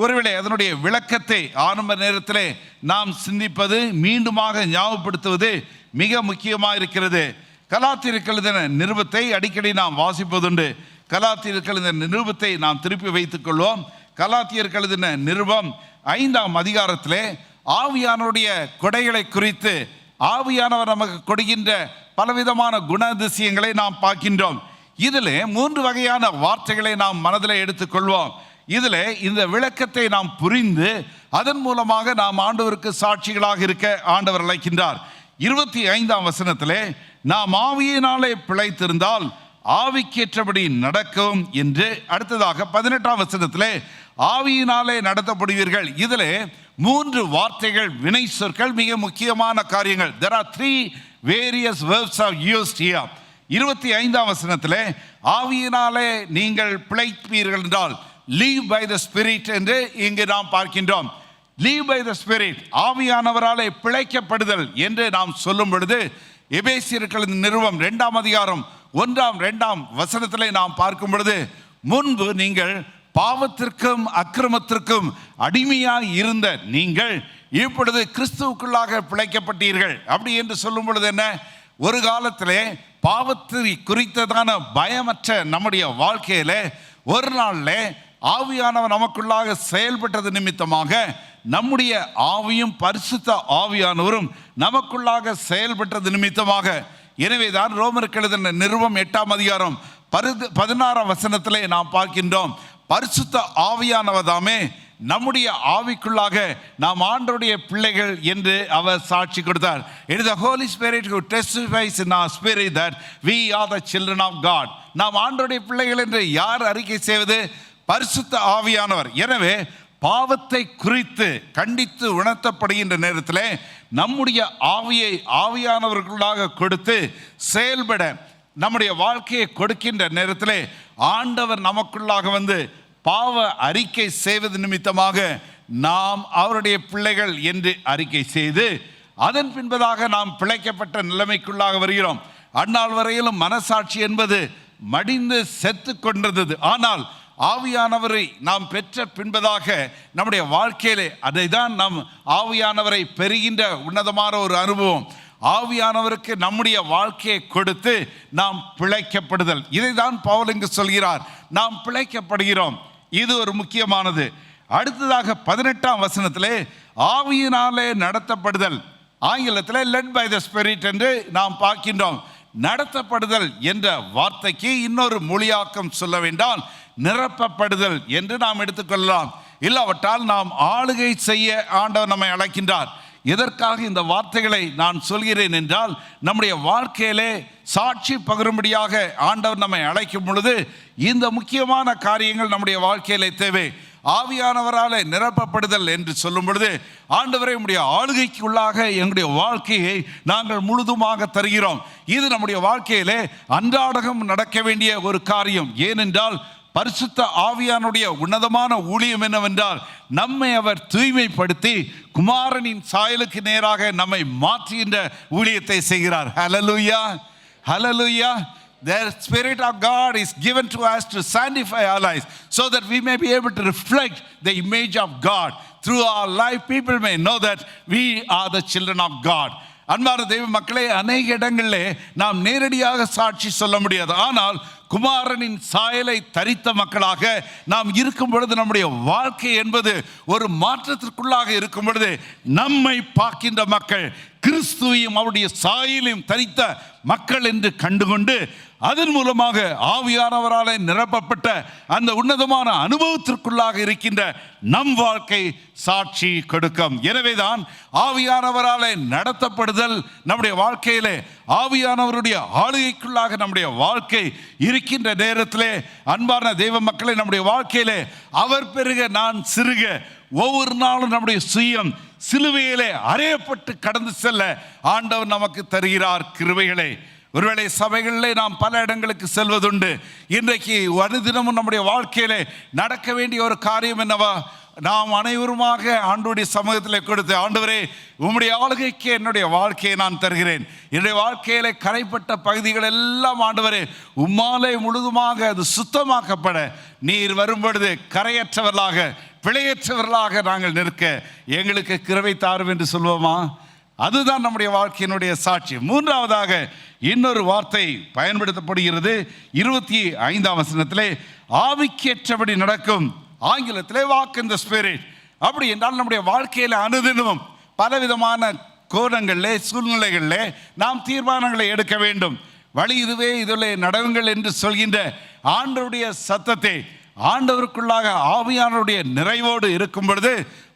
ஒருவேளை அதனுடைய விளக்கத்தை ஆரம்ப நேரத்திலே நாம் சிந்திப்பது, மீண்டுமாக ஞாபகப்படுத்துவது மிக முக்கியமாக இருக்கிறது. கலாத்தியருக்கு எழுதின நிருபத்தை அடிக்கடி நாம் வாசிப்பதுண்டு. கலாத்தியருக்கு எழுதின நிருபத்தை நாம் திருப்பி வைத்துக் கொள்வோம். கலாத்தியருக்கு எழுதின நிருபம் 5ஆம் அதிகாரத்திலே ஆவியானுடைய கொடைகளை குறித்து, ஆவியானவர் நமக்கு கொடுக்கின்ற பலவிதமான குணாதிசயங்களை நாம் பார்க்கின்றோம். இதில் 3 வகையான வார்த்தைகளை நாம் மனதில் எடுத்துக்கொள்வோம். இதில் இந்த விளக்கத்தை நாம் புரிந்து அதன் மூலமாக நாம் ஆண்டவருக்கு சாட்சிகளாக இருக்க ஆண்டவர் அழைக்கின்றார். 25ஆம் வசனத்திலே நாம் ஆவியினாலே பிழைத்திருந்தால் ஆவிக்கேற்றபடி நடக்கும் என்று, அடுத்ததாக 18ஆம் வசனத்திலே ஆவியினாலே நடத்தப்படுவீர்கள். இதில் 3 வார்த்தைகள், வினை சொற்கள், மிக முக்கியமான காரியங்கள். There are 3 various verbs are used here. 25ஆம் வசனத்திலே ஆவியினாலே நீங்கள் பிழைப்பீர்கள் என்றால் live by the spirit என்று இங்கு நாம் பார்க்கின்றோம். live by the spirit, ஆவியானவராலே பிழைக்கப்படுதல் என்று நாம் சொல்லும் பொழுது எபேசியர்களின் நிருபம் 2ஆம் அதிகாரம் 1ஆம் 2ஆம் வசனத்திலே நாம் பார்க்கும் பொழுது, முன்பு நீங்கள் பாவத்திற்கும் அக்கிரமத்திற்கும் அடிமையாய் இருந்த நீங்கள் இப்பொழுது கிறிஸ்துவுக்குள்ளாக பிழைக்கப்பட்டீர்கள். அப்படி என்று சொல்லும் பொழுது என்ன, ஒரு காலத்திலே பாவத்தை குறித்ததான பயமற்ற நம்முடைய வாழ்க்கையில ஒரு நாள்ல ஆவியானவர் நமக்குள்ளாக செயல்பட்டது நிமித்தமாக நம்முடைய ஆவியும் பரிசுத்த ஆவியானவரும் நமக்குள்ளாக செயல்பட்டது நிமித்தமாக, எனவேதான் ரோமருக்கு எழுதின நிருபம் 8ஆம் அதிகாரம் 16ஆம் வசனத்திலே நாம் பார்க்கின்றோம், பரிசுத்த ஆவியானவர்தாமே நம்முடைய ஆவிக்குள்ளாக நாம் ஆண்டவருடைய பிள்ளைகள் என்று அவர் சாட்சி கொடுத்தார். It is the Holy Spirit who testifies in our spirit that we are the children of God. நாம் ஆண்டவருடைய பிள்ளைகள் என்று யார் அறிக்கை செய்வது? பரிசுத்த ஆவியானவர். எனவே பாவத்தை குறித்து கண்டித்து உணர்த்தப்படுகின்ற நேரத்தில் நம்முடைய ஆவியை ஆவியானவர்களுக்காக கொடுத்து செயல்பட நம்முடைய வாழ்க்கையை கொடுக்கின்ற நேரத்தில் ஆண்டவர் நமக்குள்ளாக வந்து பாவ அறிக்கை செய்வது நிமித்தமாக நாம் அவருடைய பிள்ளைகள் என்று அறிக்கை செய்து அதன் பின்பதாக நாம் பிழைக்கப்பட்ட நிலைமைக்குள்ளாக வருகிறோம். அந்நாள் வரையிலும் மனசாட்சி என்பது மடிந்து செத்து கொண்டிருந்தது. ஆனால் ஆவியானவரை நாம் பெற்ற பின்பதாக நம்முடைய வாழ்க்கையிலே அதை தான் நாம் ஆவியானவரை பெறுகின்ற உன்னதமான ஒரு அனுபவம். ஆவியானவருக்கு நம்முடைய வாழ்க்கையை கொடுத்து நாம் பிழைக்கப்படுதல், இதை தான் பவுல் இங்கு சொல்கிறார். நாம் பிழைக்கப்படுகிறோம், இது ஒரு முக்கியமானது. அடுத்ததாக 18ஆம் வசனத்திலே ஆவியினாலே நடத்தப்படுதல், ஆங்கிலத்தில் led by the spirit என்று நாம் பார்க்கின்றோம். நடத்தப்படுதல் என்ற வார்த்தைக்கு இன்னொரு மொழியாக்கம் சொல்ல வேண்டாம், நிரப்பப்படுதல் என்று நாம் எடுத்துக்கொள்ளலாம். இல்லாவிட்டால் நாம் ஆளுகை செய்ய ஆண்டவர் நம்மை அழைக்கின்றார். எதற்காக இந்த வார்த்தைகளை நான் சொல்கிறேன் என்றால், நம்முடைய வாழ்க்கையிலே சாட்சி பகரும்படியாக ஆண்டவர் நம்மை அழைக்கும் பொழுது இந்த முக்கியமான காரியங்கள் நம்முடைய வாழ்க்கையிலே தேவை. ஆவியானவராலே நிரப்பப்படுதல் என்று சொல்லும் பொழுது, ஆண்டவரை நம்முடைய ஆளுகைக்குள்ளாக எங்களுடைய வாழ்க்கையை நாங்கள் முழுதுமாக தருகிறோம். இது நம்முடைய வாழ்க்கையிலே அன்றாடம் நடக்க வேண்டிய ஒரு காரியம். ஏனென்றால் பரிசுத்த ஆவியானுடைய உன்னதமான ஊழியம் என்னவென்றால், நம்மை அவர் தூய்மைப்படுத்தி குமாரனின் சாயலுக்கு நேராக நம்மை மாற்றுகின்ற ஊழியத்தை செய்கிறார். ஹல்லேலூயா, ஹல்லேலூயா. The Spirit of God is given to us to sanctify our lives so that we may be able to reflect the image of God. Through our life, people may know that we are the children of God. அன்பான தெய்வ மக்களே, அநேக இடங்களிலே நாம் நேரடியாக சாட்சி சொல்ல முடியாது. ஆனால் குமாரனின் சாயலை தரித்த மக்களாக நாம் இருக்கும் பொழுது நம்முடைய வாழ்க்கை என்பது ஒரு மாற்றத்திற்குள்ளாக இருக்கும் பொழுது நம்மை பார்க்கின்ற மக்கள் கிறிஸ்துவையும் அவருடைய சாயலையும் தரித்த மக்கள் என்று கண்டுகொண்டு அதன் மூலமாக ஆவியானவராலே நிரப்பப்பட்ட அந்த உன்னதமான அனுபவத்திற்குள்ளாக இருக்கின்ற நம் வாழ்க்கை சாட்சி கொடுக்கும். எனவேதான் ஆவியானவராலே நடத்தப்படுதல் நம்முடைய வாழ்க்கையிலே, ஆவியானவருடைய ஆளுகைக்குள்ளாக நம்முடைய வாழ்க்கை இருக்கின்ற நேரத்திலே அன்பான தெய்வ மக்களை, நம்முடைய வாழ்க்கையிலே அவர் பெருக நான் சிறுக, ஒவ்வொரு நாளும் நம்முடைய சுயம் சிலுவையிலே அறையப்பட்டு கடந்து செல்ல ஆண்டவர் நமக்கு தருகிறார் கிருபைகளை. ஒருவேளை சபைகளிலே நாம் பல இடங்களுக்கு செல்வதுண்டு. இன்றைக்கு அனுதினமும் நம்முடைய வாழ்க்கையிலே நடக்க வேண்டிய ஒரு காரியம் என்னவா? நாம் அனைவருமாக ஆண்டவருடைய சமூகத்தில் கொடுத்து, ஆண்டவரே உம்முடைய ஆளுகைக்கு என்னுடைய வாழ்க்கையை நான் தருகிறேன். என்னுடைய வாழ்க்கையிலே கரைப்பட்ட பகுதிகள் எல்லாம் ஆண்டவரே உம்மாலே முழுதுமாக அது சுத்தமாக்கப்பட நீர் வரும்பொழுது கரையற்றவர்களாக பிழையற்றவர்களாக நாங்கள் நிற்க எங்களுக்கு கிருபை தாரும் என்று சொல்வோமா? அதுதான் நம்முடைய வாழ்க்கையினுடைய சாட்சி. மூன்றாவதாக இன்னொரு வார்த்தை பயன்படுத்தப்படுகிறது 25ஆம் வசனத்திலே, ஆவிக்கேற்றபடி நடக்கும், ஆங்கிலத்திலே வாக் இன் தி ஸ்பிரிட். அப்படி என்றால் நம்முடைய வாழ்க்கையில் அனுதினமும் பலவிதமான கோணங்களிலே சூழ்நிலைகளிலே நாம் தீர்மானங்களை எடுக்க வேண்டும். வழி இதுவே, இதில் நடவுங்கள் என்று சொல்கின்ற ஆண்டவருடைய சத்தத்தை ஆண்டவருக்குள்ளாக ஆவியானவருடைய நிறைவோடு இருக்கும் பொழுது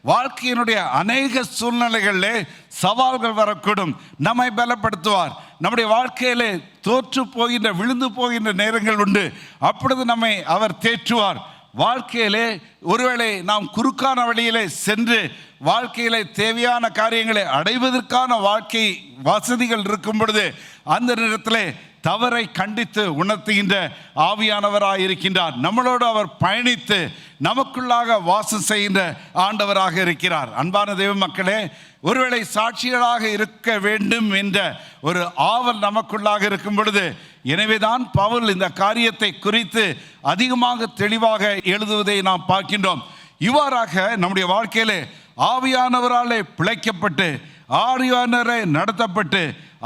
வாழ்க்கையினுடைய அநேக சூழ்நிலைகளிலே சவால்கள் வரக்கூடும். நம்மை பலப்படுத்துவார். நம்முடைய வாழ்க்கையிலே தோற்று போகின்ற விழுந்து போகின்ற நேரங்கள் உண்டு. அப்பொழுது நம்மை அவர் தேற்றுவார். வாழ்க்கையிலே ஒருவேளை நாம் குறுக்கான வழியிலே சென்று வாழ்க்கையிலே தேவையான காரியங்களை அடைவதற்கான வாழ்க்கை வசதிகள் இருக்கும் பொழுது அந்த நேரத்திலே தவறை கண்டித்து உணர்த்துகின்ற ஆவியானவராக இருக்கின்றார். நம்மளோடு அவர் பயணித்து நமக்குள்ளாக வாசம் செய்கின்ற ஆண்டவராக இருக்கிறார். அன்பான தேவ மக்களே, ஒருவேளை சாட்சிகளாக இருக்க வேண்டும் என்ற ஒரு ஆவல் நமக்குள்ளாக இருக்கும் பொழுது, எனவேதான் பவுல் இந்த காரியத்தை குறித்து அதிகமாக தெளிவாக எழுதுவதை நாம் பார்க்கின்றோம். இவ்வாறாக நம்முடைய வாழ்க்கையிலே ஆவியானவராலே பிழைக்கப்பட்டு ஆவியானவரை நடத்தப்பட்டு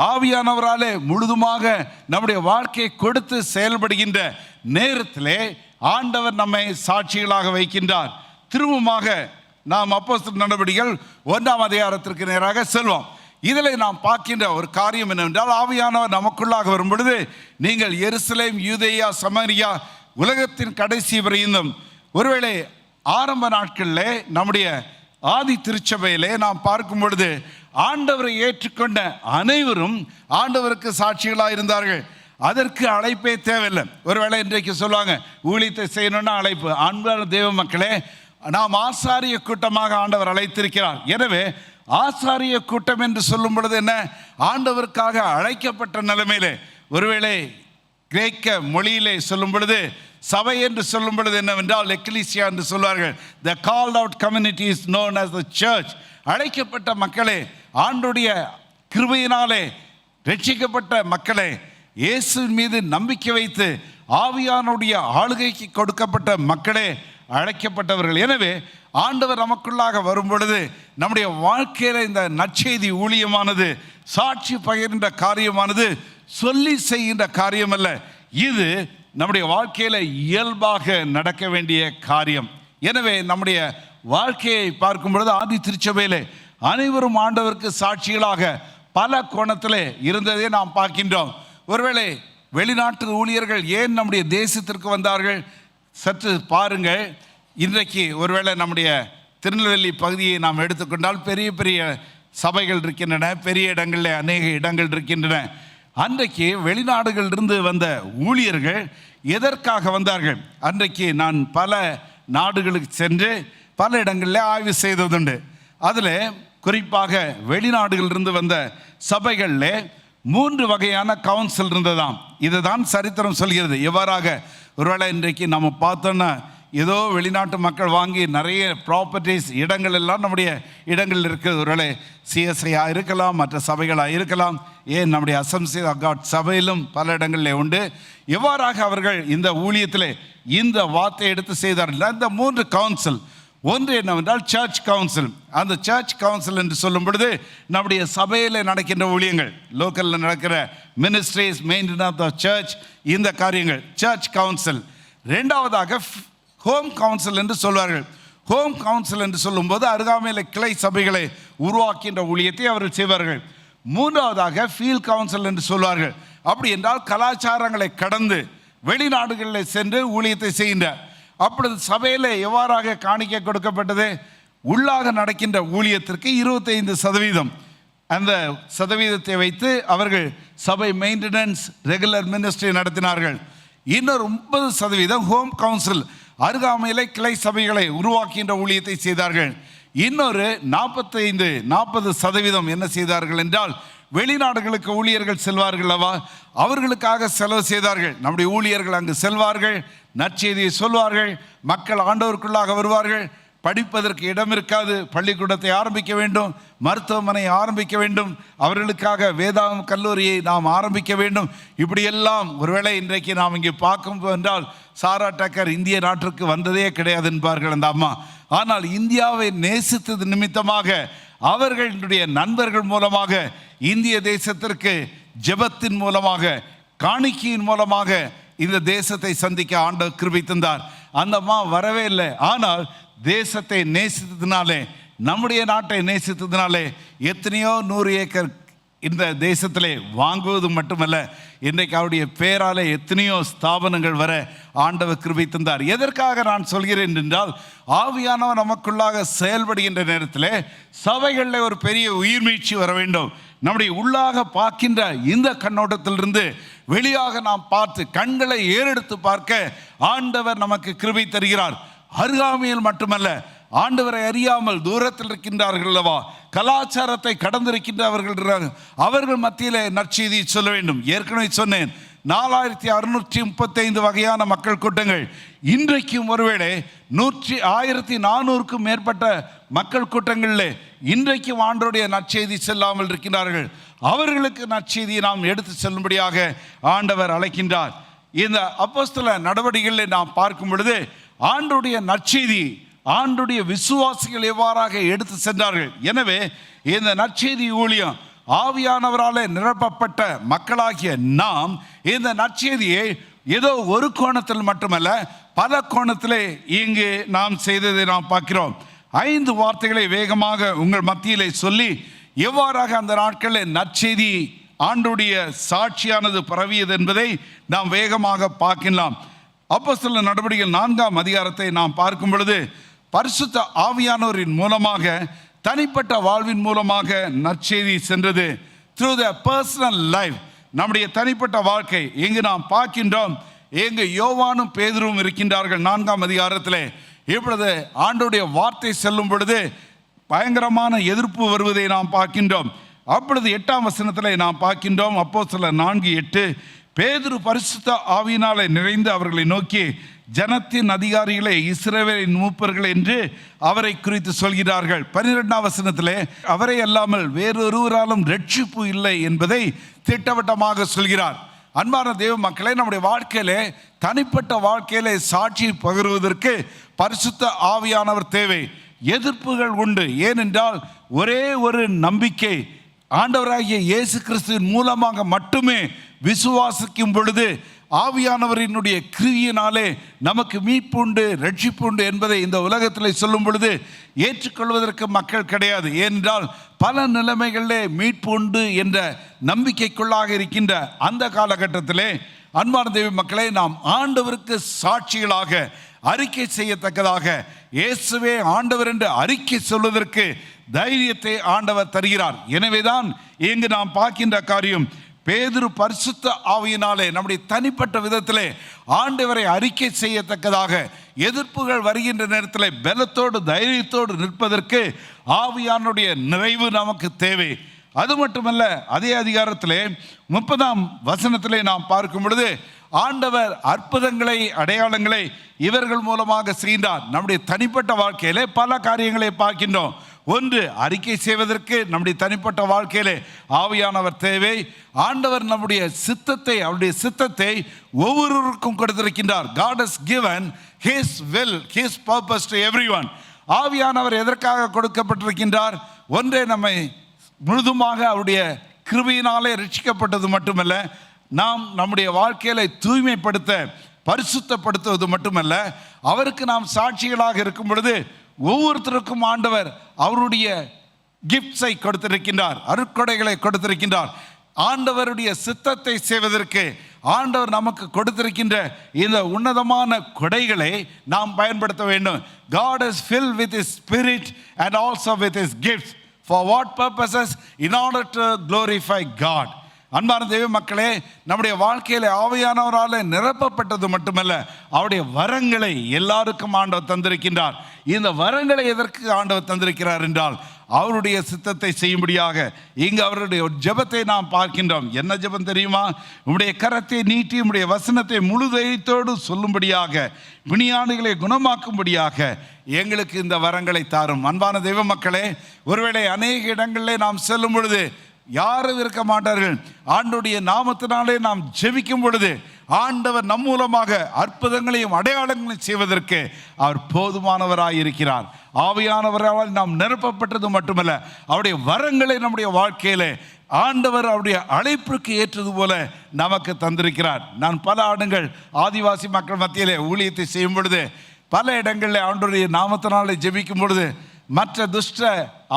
ஆவியானவராலே முழுதுமாக நம்முடைய வாழ்க்கையை கொடுத்து செயல்படுகின்ற நேரத்திலே ஆண்டவர் நம்மை சாட்சிகளாக வைக்கின்றார். திரும்பமாக நாம் அப்போஸ்தலர் நடவடிக்கைகள் 1ஆம் அதிகாரத்திற்கு நேராக செல்வோம். இதில் நாம் பார்க்கின்ற ஒரு காரியம் என்னவென்றால், ஆவியானவர் நமக்குள்ளாக வரும் பொழுது நீங்கள் எருசலேம், யூதேயா, சமாரியா, உலகத்தின் கடைசி வரையும், ஒருவேளை ஆரம்ப நாட்களிலே நம்முடைய ஆதி திருச்சபையிலே நாம் பார்க்கும் பொழுது ஆண்டவரை ஏற்றுக்கொண்ட அனைவரும் ஆண்டவருக்கு சாட்சிகளாக இருந்தார்கள். அதற்கு அழைப்பே தேவையில்லை. ஒருவேளை இன்றைக்கு சொல்லுவாங்க ஊழியத்தை செய்யணும்னா அழைப்பு. அன்பான தேவ மக்களே, நாம் ஆசாரிய கூட்டமாக ஆண்டவர் அழைத்திருக்கிறார். எனவே ஆசாரிய கூட்டம் என்று சொல்லும் பொழுது என்ன, ஆண்டவருக்காக அழைக்கப்பட்ட நிலைமையிலே, ஒருவேளை கிரேக்க மொழியிலே சொல்லும் பொழுது சபை என்று சொல்லும் பொழுது என்னவென்றால் எக்லீசியா என்று சொல்வார்கள். The called out community is known as the church. அழைக்கப்பட்ட மக்களே, ஆண்டுடைய கிருபையினாலே ரட்சிக்கப்பட்ட மக்களே, இயேசுவின் மீது நம்பிக்கை வைத்து ஆவியானுடைய ஆளுகைக்கு கொடுக்கப்பட்ட மக்களே அழைக்கப்பட்டவர்கள். எனவே ஆண்டவர் நமக்குள்ளாக வரும் பொழுது நம்முடைய வாழ்க்கையில் இந்த நற்செய்தி ஊழியமானது, சாட்சி பகிர்கின்ற காரியமானது சொல்லி செய்கின்ற காரியம் அல்ல. இது நம்முடைய வாழ்க்கையில் இயல்பாக நடக்க வேண்டிய காரியம். எனவே நம்முடைய வாழ்க்கையை பார்க்கும் பொழுது ஆதி திருச்சபையிலே அனைவரும் ஆண்டவருக்கு சாட்சிகளாக பல கோணத்திலே இருந்ததை நாம் பார்க்கின்றோம். ஒருவேளை வெளிநாட்டு ஊழியர்கள் ஏன் நம்முடைய தேசத்திற்கு வந்தார்கள் சற்று பாருங்கள். இன்றைக்கு ஒருவேளை நம்முடைய திருநெல்வேலி பகுதியை நாம் எடுத்துக்கொண்டால் பெரிய பெரிய சபைகள் இருக்கின்றன, பெரிய இடங்களில் அநேக இடங்கள் இருக்கின்றன. அன்றைக்கு வெளிநாடுகளிலிருந்து வந்த ஊழியர்கள் எதற்காக வந்தார்கள்? அன்றைக்கு நான் பல நாடுகளுக்கு சென்று பல இடங்களில் ஆய்வு செய்ததுண்டு. அதில் குறிப்பாக வெளிநாடுகளிலிருந்து வந்த சபைகளில் 3 வகையான கவுன்சில் இருந்ததாம். இதுதான் சரித்திரம் சொல்கிறது. எவ்வாறாக ஒருவேளை இன்றைக்கு நம்ம பார்த்தோன்னா ஏதோ வெளிநாட்டு மக்கள் வாங்கி நிறைய ப்ராப்பர்ட்டிஸ் இடங்கள் எல்லாம் நம்முடைய இடங்கள் இருக்குது. ஒருவேளை சிஎஸ்ஐயாக இருக்கலாம், மற்ற சபைகளாக இருக்கலாம், ஏன் நம்முடைய அசெம்பிளி ஆஃப் காட் சபையிலும் பல இடங்களில் உண்டு. எவ்வாறாக அவர்கள் இந்த ஊழியத்தில் இந்த வார்த்தையை எடுத்து செய்தார்கள். இந்த 3 கவுன்சில், ஒன்று என்னவென்றால் சர்ச் கவுன்சில். அந்த சர்ச் கவுன்சில் என்று சொல்லும் பொழுது நம்முடைய சபையில் நடக்கின்ற ஊழியங்கள், லோக்கலில் நடக்கிற ministries, maintenance of the church, இந்த காரியங்கள் சர்ச் கவுன்சில். ரெண்டாவதாக ஹோம் கவுன்சில் என்று சொல்வார்கள். ஹோம் கவுன்சில் என்று சொல்லும்போது அருகாமையில் கிளை சபைகளை உருவாக்கின்ற ஊழியத்தை அவர்கள் செய்வார்கள். மூன்றாவதாக ஃபீல்ட் கவுன்சில் என்று சொல்வார்கள். அப்படி என்றால் கலாச்சாரங்களை கடந்து வெளிநாடுகளில் சென்று ஊழியத்தை செய்கின்றார். அப்பொழுது சபையில் எவ்வாறாக காணிக்கை கொடுக்கப்பட்டது? உள்ளாக நடக்கின்ற ஊழியத்திற்கு 25% அந்த சதவீதத்தை வைத்து அவர்கள் சபை மெயின்டெனன்ஸ், ரெகுலர் மினிஸ்ட்ரி நடத்தினார்கள். இன்னொரு 30% ஹோம் கவுன்சில், அருகாமையில் கிளை சபைகளை உருவாக்கின்ற ஊழியத்தை செய்தார்கள். இன்னொரு 40% என்ன செய்தார்கள் என்றால், வெளிநாடுகளுக்கு ஊழியர்கள் செல்வார்கள் அல்லவா, அவர்களுக்காக செலவு செய்தார்கள். நம்முடைய ஊழியர்கள் அங்கு செல்வார்கள், நற்செய்தியை சொல்வார்கள், மக்கள் ஆண்டவருக்குள்ளாக வருவார்கள். படிப்பதற்கு இடம் இருக்காது, பள்ளிக்கூடத்தை ஆரம்பிக்க வேண்டும், மருத்துவமனை ஆரம்பிக்க வேண்டும், அவர்களுக்காக வேதாகம் கல்லூரியை நாம் ஆரம்பிக்க வேண்டும். இப்படியெல்லாம் ஒருவேளை இன்றைக்கு நாம் இங்கே பார்க்கும் என்றால் சாரா டக்கர் இந்திய நாட்டிற்கு வந்ததே கிடையாது என்பார்கள் அந்த அம்மா. ஆனால் இந்தியாவை நேசித்தது நிமித்தமாக அவர்களுடைய நண்பர்கள் மூலமாக இந்திய தேசத்திற்கு ஜெபத்தின் மூலமாக, காணிக்கையின் மூலமாக இந்த தேசத்தை சந்திக்க ஆண்டவர் கிருபை தந்தார். அந்த அம்மா வரவே இல்லை. ஆனால் தேசத்தை நேசித்ததினாலே, நம்முடைய நாட்டை நேசித்ததினாலே எத்தனையோ 100 ஏக்கர் இந்த தேசத்திலே வாங்குவது மட்டுமல்ல, இன்றைக்கு அவருடைய பேராலே எத்தனையோ ஸ்தாபனங்கள் வர ஆண்டவர் கிருபை தந்தார். எதற்காக நான் சொல்கிறேன் என்றால், ஆவியானவர் நமக்குள்ளாக செயல்படுகின்ற நேரத்தில் சபைகளில் ஒரு பெரிய உயிர்மீழ்ச்சி வர வேண்டும். நம்முடைய உள்ளாக பார்க்கின்ற இந்த கண்ணோட்டத்திலிருந்து வெளியாக நாம் பார்த்து கண்களை ஏறெடுத்து பார்க்க ஆண்டவர் நமக்கு கிருபை தருகிறார். அருகாமையில் மட்டுமல்ல, ஆண்டவரை அறியாமல் தூரத்தில் இருக்கின்றார்கள் அல்லவா, கலாச்சாரத்தை கடந்திருக்கின்றவர்கள், அவர்கள் மத்தியிலே நற்செய்தி சொல்ல வேண்டும். ஏற்கனவே சொன்னேன், 4635 வகையான மக்கள் கூட்டங்கள். இன்றைக்கும் ஒருவேளை 1400க்கும் மேற்பட்ட மக்கள் கூட்டங்களில் இன்றைக்கும் ஆண்டவருடைய நற்செய்தி செல்லாமல் இருக்கின்றார்கள். அவர்களுக்கு நற்செய்தியை நாம் எடுத்து செல்லும்படியாக ஆண்டவர் அழைக்கின்றார். இந்த அப்போஸ்தல நடவடிக்கைகளில் நாம் பார்க்கும் பொழுது ஆண்டவருடைய நற்செய்தி, ஆண்டுடைய விசுவாசிகள் எவ்வாறாக எடுத்து சென்றார்கள். எனவே இந்த நற்செய்தி ஊழியம் ஆவியானவராலே நிரப்பப்பட்ட மக்களாகிய நாம் இந்த நற்செய்தியை ஏதோ ஒரு கோணத்தில் மட்டுமல்ல, பல கோணத்திலே இங்கு நாம் செய்ததை நாம் பார்க்கிறோம். 5 வார்த்தைகளை வேகமாக உங்கள் மத்தியிலே சொல்லி எவ்வாறாக அந்த நாட்களில் நற்செய்தி ஆண்டுடைய சாட்சியானது பரவியது என்பதை நாம் வேகமாக பார்க்கலாம். அப்போஸ்தலர் நடவடிக்கைகள் 4ஆம் அதிகாரத்தை நாம் பார்க்கும் பொழுது, பரிசுத்த ஆவியானவரின் மூலமாக, தனிப்பட்ட வாழ்வின் மூலமாக நற்செய்தி சென்றது. த்ரூ த பர்சனல் லைஃப், நம்முடைய தனிப்பட்ட வாழ்க்கை. இங்கு நாம் பார்க்கின்றோம், இங்கு யோவானும் பேதுருவும் இருக்கின்றார்கள் 4ஆம் அதிகாரத்திலே. இப்பொழுது ஆண்டவருடைய வார்த்தை செல்லும் பொழுது பயங்கரமான எதிர்ப்பு வருவதை நாம் பார்க்கின்றோம். அப்பொழுது 8ஆம் வசனத்திலே நாம் பார்க்கின்றோம், அப்போஸ்தலர் 4:8, பேதுரு பரிசுத்த ஆவியினாலே நிறைந்து அவர்களை நோக்கி, ஜனத்தின் அதிகாரிகளே, இஸ்ரவேலின் மூப்பர்கள் என்று அவரை குறித்து சொல்கிறார்கள். 12ஆம் வசனத்திலே அவரை அல்லாமல் வேறொருவராலும் ரட்சிப்பு இல்லை என்பதை திட்டவட்டமாக சொல்கிறார். அன்பான தேவ மக்களே, நம்முடைய வாழ்க்கையிலே, தனிப்பட்ட வாழ்க்கையிலே சாட்சி பகிர்வதற்கு பரிசுத்த ஆவியானவர் தேவை. எதிர்ப்புகள் உண்டு. ஏனென்றால் ஒரே ஒரு நம்பிக்கை, ஆண்டவராகிய இயேசு கிறிஸ்துவின் மூலமாக மட்டுமே விசுவாசிக்கும் பொழுது ஆவியானவரினுடைய கிரியினாலே நமக்கு மீட்பு உண்டு, ரட்சிப்பு உண்டு என்பதை இந்த உலகத்தில் சொல்லும் பொழுது ஏற்றுக்கொள்வதற்கு மக்கள் கிடையாது. ஏனென்றால் பல நிலைமைகளிலே மீட்பு உண்டு என்ற நம்பிக்கைக்குள்ளாக இருக்கின்ற அந்த காலகட்டத்திலே, அன்பான தேவ மக்களே, நாம் ஆண்டவருக்கு சாட்சிகளாக அறிக்கை செய்யத்தக்கதாக இயேசுவே ஆண்டவர் என்று அறிக்கை சொல்வதற்கு தைரியத்தை ஆண்டவர் தருகிறார். எனவேதான் இங்கு நாம் பார்க்கின்ற காரியம், பேதுரு பரிசுத்த ஆவியினாலே நம்முடைய தனிப்பட்ட விதத்திலே ஆண்டவரை அறிக்கை செய்யத்தக்கதாக எதிர்ப்புகள் வருகின்ற நேரத்தில் பலத்தோடு தைரியத்தோடு நிற்பதற்கு ஆவியானுடைய நிறைவு நமக்கு தேவை. அது மட்டுமல்ல, அதே அதிகாரத்திலே 30ஆம் வசனத்திலே நாம் பார்க்கும் பொழுது ஆண்டவர் அற்புதங்களை, அடையாளங்களை இவர்கள் மூலமாக செய்தார். நம்முடைய தனிப்பட்ட வாழ்க்கையிலே பல காரியங்களை பார்க்கின்றோம். ஒன்று, அறிக்கை செய்வதற்கு நம்முடைய தனிப்பட்ட வாழ்க்கையிலே ஆவியானவர் தேவை. ஆண்டவர் நம்முடைய சித்தத்தை, அவருடைய சித்தத்தை ஒவ்வொருவருக்கும் கொடுத்திருக்கின்றார். God has given His will, His purpose to everyone. ஆவியானவர் எதற்காக கொடுக்கப்பட்டிருக்கின்றார்? ஒன்றே, நம்மை முழுதுமாக அவருடைய கிருபையினாலே ரட்சிக்கப்பட்டது மட்டுமல்ல, நாம் நம்முடைய வாழ்க்கையில தூய்மைப்படுத்த, பரிசுத்தப்படுத்துவது மட்டுமல்ல, அவருக்கு நாம் சாட்சிகளாக இருக்கும் பொழுது ஒவ்வொருத்தருக்கும் ஆண்டவர் அவருடைய கிஃப்ட்ஸை கொடுத்திருக்கின்றார், அருட்கொடைகளை கொடுத்திருக்கின்றார். ஆண்டவருடைய சித்தத்தை செய்வதற்கு ஆண்டவர் நமக்கு கொடுத்திருக்கின்ற இந்த உன்னதமான கொடைகளை நாம் பயன்படுத்த வேண்டும். God is filled with His Spirit and also with His gifts. For what purposes? In order to glorify God. அன்பான தேவ மக்களே, நம்முடைய வாழ்க்கையில ஆவியானவரால் நிரப்பப்பட்டது மட்டுமல்ல, அவருடைய வரங்களை எல்லாருக்கும் ஆண்டவர் தந்திருக்கின்றார். இந்த வரங்களை எதற்கு ஆண்டவர் தந்திருக்கிறார் என்றால், அவருடைய சித்தத்தை செய்யும்படியாக. இங்கு அவருடைய ஒரு ஜெபத்தை நாம் பார்க்கின்றோம். என்ன ஜெபம் தெரியுமா? உம்முடைய கரத்தை நீட்டி உம்முடைய வசனத்தை முழு தைரியத்தோடு சொல்லும்படியாக, பிணியாளிகளை குணமாக்கும்படியாக எங்களுக்கு இந்த வரங்களை தாரும். அன்பான தெய்வ மக்களே, ஒருவேளை அநேக இடங்களிலே நாம் செல்லும் பொழுது யாரும் இருக்க மாட்டார்கள். ஆண்டவருடைய நாமத்தினாலே நாம் ஜெபிக்கும் பொழுது ஆண்டவர் நம் மூலமாக அற்புதங்களையும் அடையாளங்களையும் செய்வதற்கு அவர் போதுமானவராய் இருக்கிறார். ஆவியானவரால் நாம் நிரப்பப்பட்டது மட்டுமல்ல, அவருடைய வரங்களை நம்முடைய வாழ்க்கையிலே ஆண்டவர் அவருடைய அழைப்பிற்கு ஏற்றது போல நமக்கு தந்திருக்கிறார். நான் பல ஆண்டுகள் ஆதிவாசி மக்கள் மத்தியிலே ஊழியத்தை செய்யும் பொழுது, பல இடங்களில் ஆண்டவருடைய நாமத்தினாலே ஜெபிக்கும் பொழுது மற்ற துஷ்ட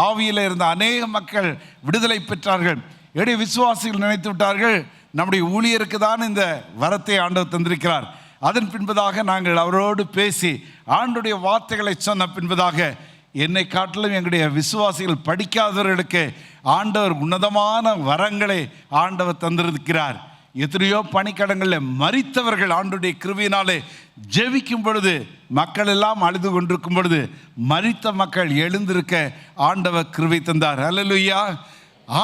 ஆவியில் இருந்த அநேக மக்கள் விடுதலை பெற்றார்கள். என்னுடைய விசுவாசிகள் நினைத்து விட்டார்கள் நம்முடைய ஊழியருக்கு தான் இந்த வரத்தை ஆண்டவர் தந்திருக்கிறார். அதன் பின்பதாக நாங்கள் அவரோடு பேசி ஆண்டுடைய வார்த்தைகளை சொன்ன பின்பதாக என்னை காட்டிலும் எங்களுடைய விசுவாசிகள் படிக்காதவர்களுக்கு ஆண்டவர் உன்னதமான வரங்களை ஆண்டவர் தந்திருக்கிறார். எத்தனையோ பணிக்கடங்களில் மரித்தவர்கள் ஆண்டுடைய கிருபையினாலே ஜெபிக்கும் பொழுது மக்கள் எல்லாம் அழுது கொண்டிருக்கும் பொழுது மரித்த மக்கள் எழுந்திருக்க ஆண்டவர் கிருபை தந்தார். அல்லேலூயா.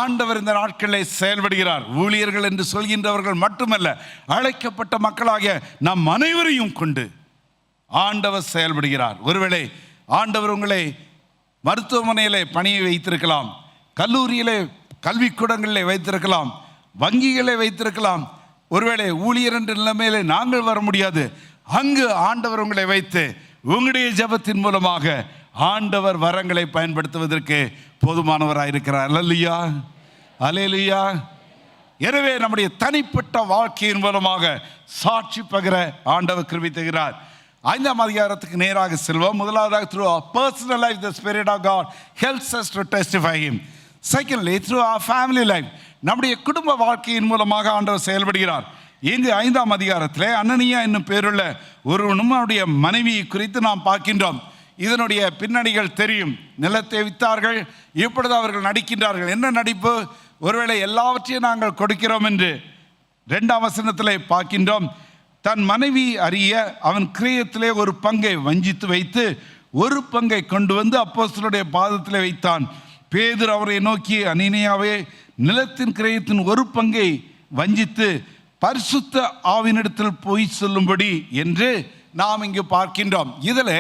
ஆண்டவர் இந்த நாட்களில் செயல்படுகிறார். ஊழியர்கள் என்று சொல்கின்றவர்கள் மட்டுமல்ல, அழைக்கப்பட்ட மக்களாகிய நம் அனைவரையும் கொண்டு ஆண்டவர் செயல்படுகிறார். ஒருவேளை ஆண்டவர் உங்களை மருத்துவமனையிலே பணியை வைத்திருக்கலாம், கல்லூரியிலே கல்விக்கூடங்களிலே வைத்திருக்கலாம், வங்கிகளை வைத்திருக்கலாம். ஒருவேளை ஊழியர் என்ற நிலைமையிலே நாங்கள் வர முடியாது. அங்கு ஆண்டவர் உங்களை வைத்து உங்களுடைய ஜெபத்தின் மூலமாக ஆண்டவர் வரங்களை பயன்படுத்துவதற்கு போதுமானவராயிருக்கிறார். அல்லேலூயா, அல்லேலூயா. எனவே நம்முடைய தனிப்பட்ட வாழ்க்கையின் மூலமாக சாட்சி பகிர ஆண்டவர் கிருபை தருகிறார். 5ஆம் அதிகாரத்துக்கு நேராக செல்வோம். முதலாவதாக, through our personal life the spirit of God helps us to testify him. Secondly, through our family life, நம்முடைய குடும்ப வாழ்க்கையின் மூலமாக ஆண்டவர் செயல்படுகிறார். இங்கு 5ஆம் அதிகாரத்திலே அனனியா என்னும் பேருள்ள ஒருவனும் அவருடைய மனைவி குறித்து நாம் பார்க்கின்றோம். இதனுடைய பின்னணிகள் தெரியும். நிலத்தை வித்தார்கள், இப்பொழுது அவர்கள் நடிக்கின்றார்கள். என்ன நடிப்பு? ஒருவேளை எல்லாவற்றையும் நாங்கள் கொடுக்கிறோம் என்று 2ஆம் வசனத்திலே பார்க்கின்றோம். தன் மனைவி அறிய அவன் கிரயத்திலே ஒரு பங்கை வஞ்சித்து வைத்து ஒரு பங்கை கொண்டு வந்து அப்போஸ்தலருடைய பாதத்திலே வைத்தான். பேதுரு அவரை நோக்கி, அனனியாவே, நிலத்தின் கிரயத்தின் ஒரு பங்கை வஞ்சித்து பரிசுத்த ஆவினிடத்தில் போய் சொல்லும்படி என்று நாம் இங்கு பார்க்கின்றோம். இதில்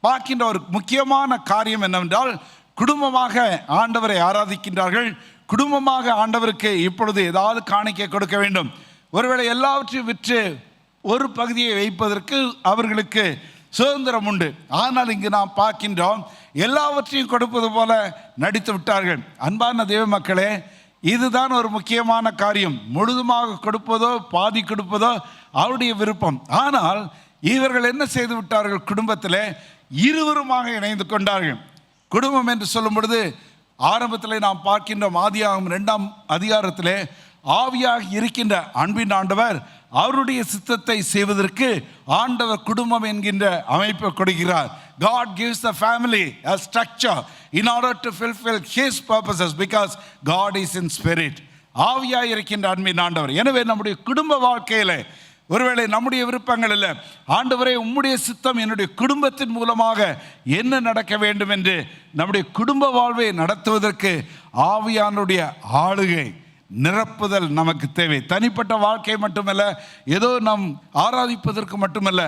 பார்க்கின்ற ஒரு முக்கியமான காரியம் என்னவென்றால், குடும்பமாக ஆண்டவரை ஆராதிக்கின்றார்கள். குடும்பமாக ஆண்டவருக்கு இப்பொழுது ஏதாவது காணிக்கை கொடுக்க வேண்டும். ஒருவேளை எல்லாவற்றையும் விற்று ஒரு பகுதியை வைப்பதற்கு அவர்களுக்கு சுதந்திரம் உண்டு. ஆனால் இங்கு நாம் பார்க்கின்றோம், எல்லாவற்றையும் கொடுப்பது போல நடித்து விட்டார்கள். அன்பான தேவ மக்களே, இதுதான் ஒரு முக்கியமான காரியம். முழுதுமாக கொடுப்பதோ பாதி கொடுப்பதோ அவருடைய விருப்பம். ஆனால் இவர்கள் என்ன செய்து விட்டார்கள்? குடும்பத்தில் இருவருமாக இணைந்து கொண்டார்கள். குடும்பம் என்று சொல்லும் பொழுது ஆரம்பத்தில் நாம் பார்க்கின்றோம், ஆதியாகமம் 2ஆம் அதிகாரத்திலே ஆவியாக இருக்கின்ற அன்பின் ஆண்டவர் அவருடைய சித்தத்தை செய்வதற்கு ஆண்டவர் குடும்பம் என்கின்ற அமைப்பை கொடுக்கிறார். God gives the family a structure in order to fulfill his purposes because God is in spirit. ஆவியாக இருக்கின்ற அன்பின் ஆண்டவர். எனவே நம்முடைய குடும்ப வாழ்க்கையில் ஒருவேளை நம்முடைய விருப்பங்கள் இல்லை, ஆண்டவரே உம்முடைய சித்தம் என்னுடைய குடும்பத்தின் மூலமாக என்ன நடக்க வேண்டும் என்று நம்முடைய குடும்ப வாழ்வை நடத்துவதற்கு ஆவியானுடைய ஆளுகை நிரப்புதல் நமக்கு தேவை. தனிப்பட்ட வாழ்க்கை மட்டுமல்ல, ஏதோ நாம் ஆராதிப்பதற்கு மட்டுமல்ல,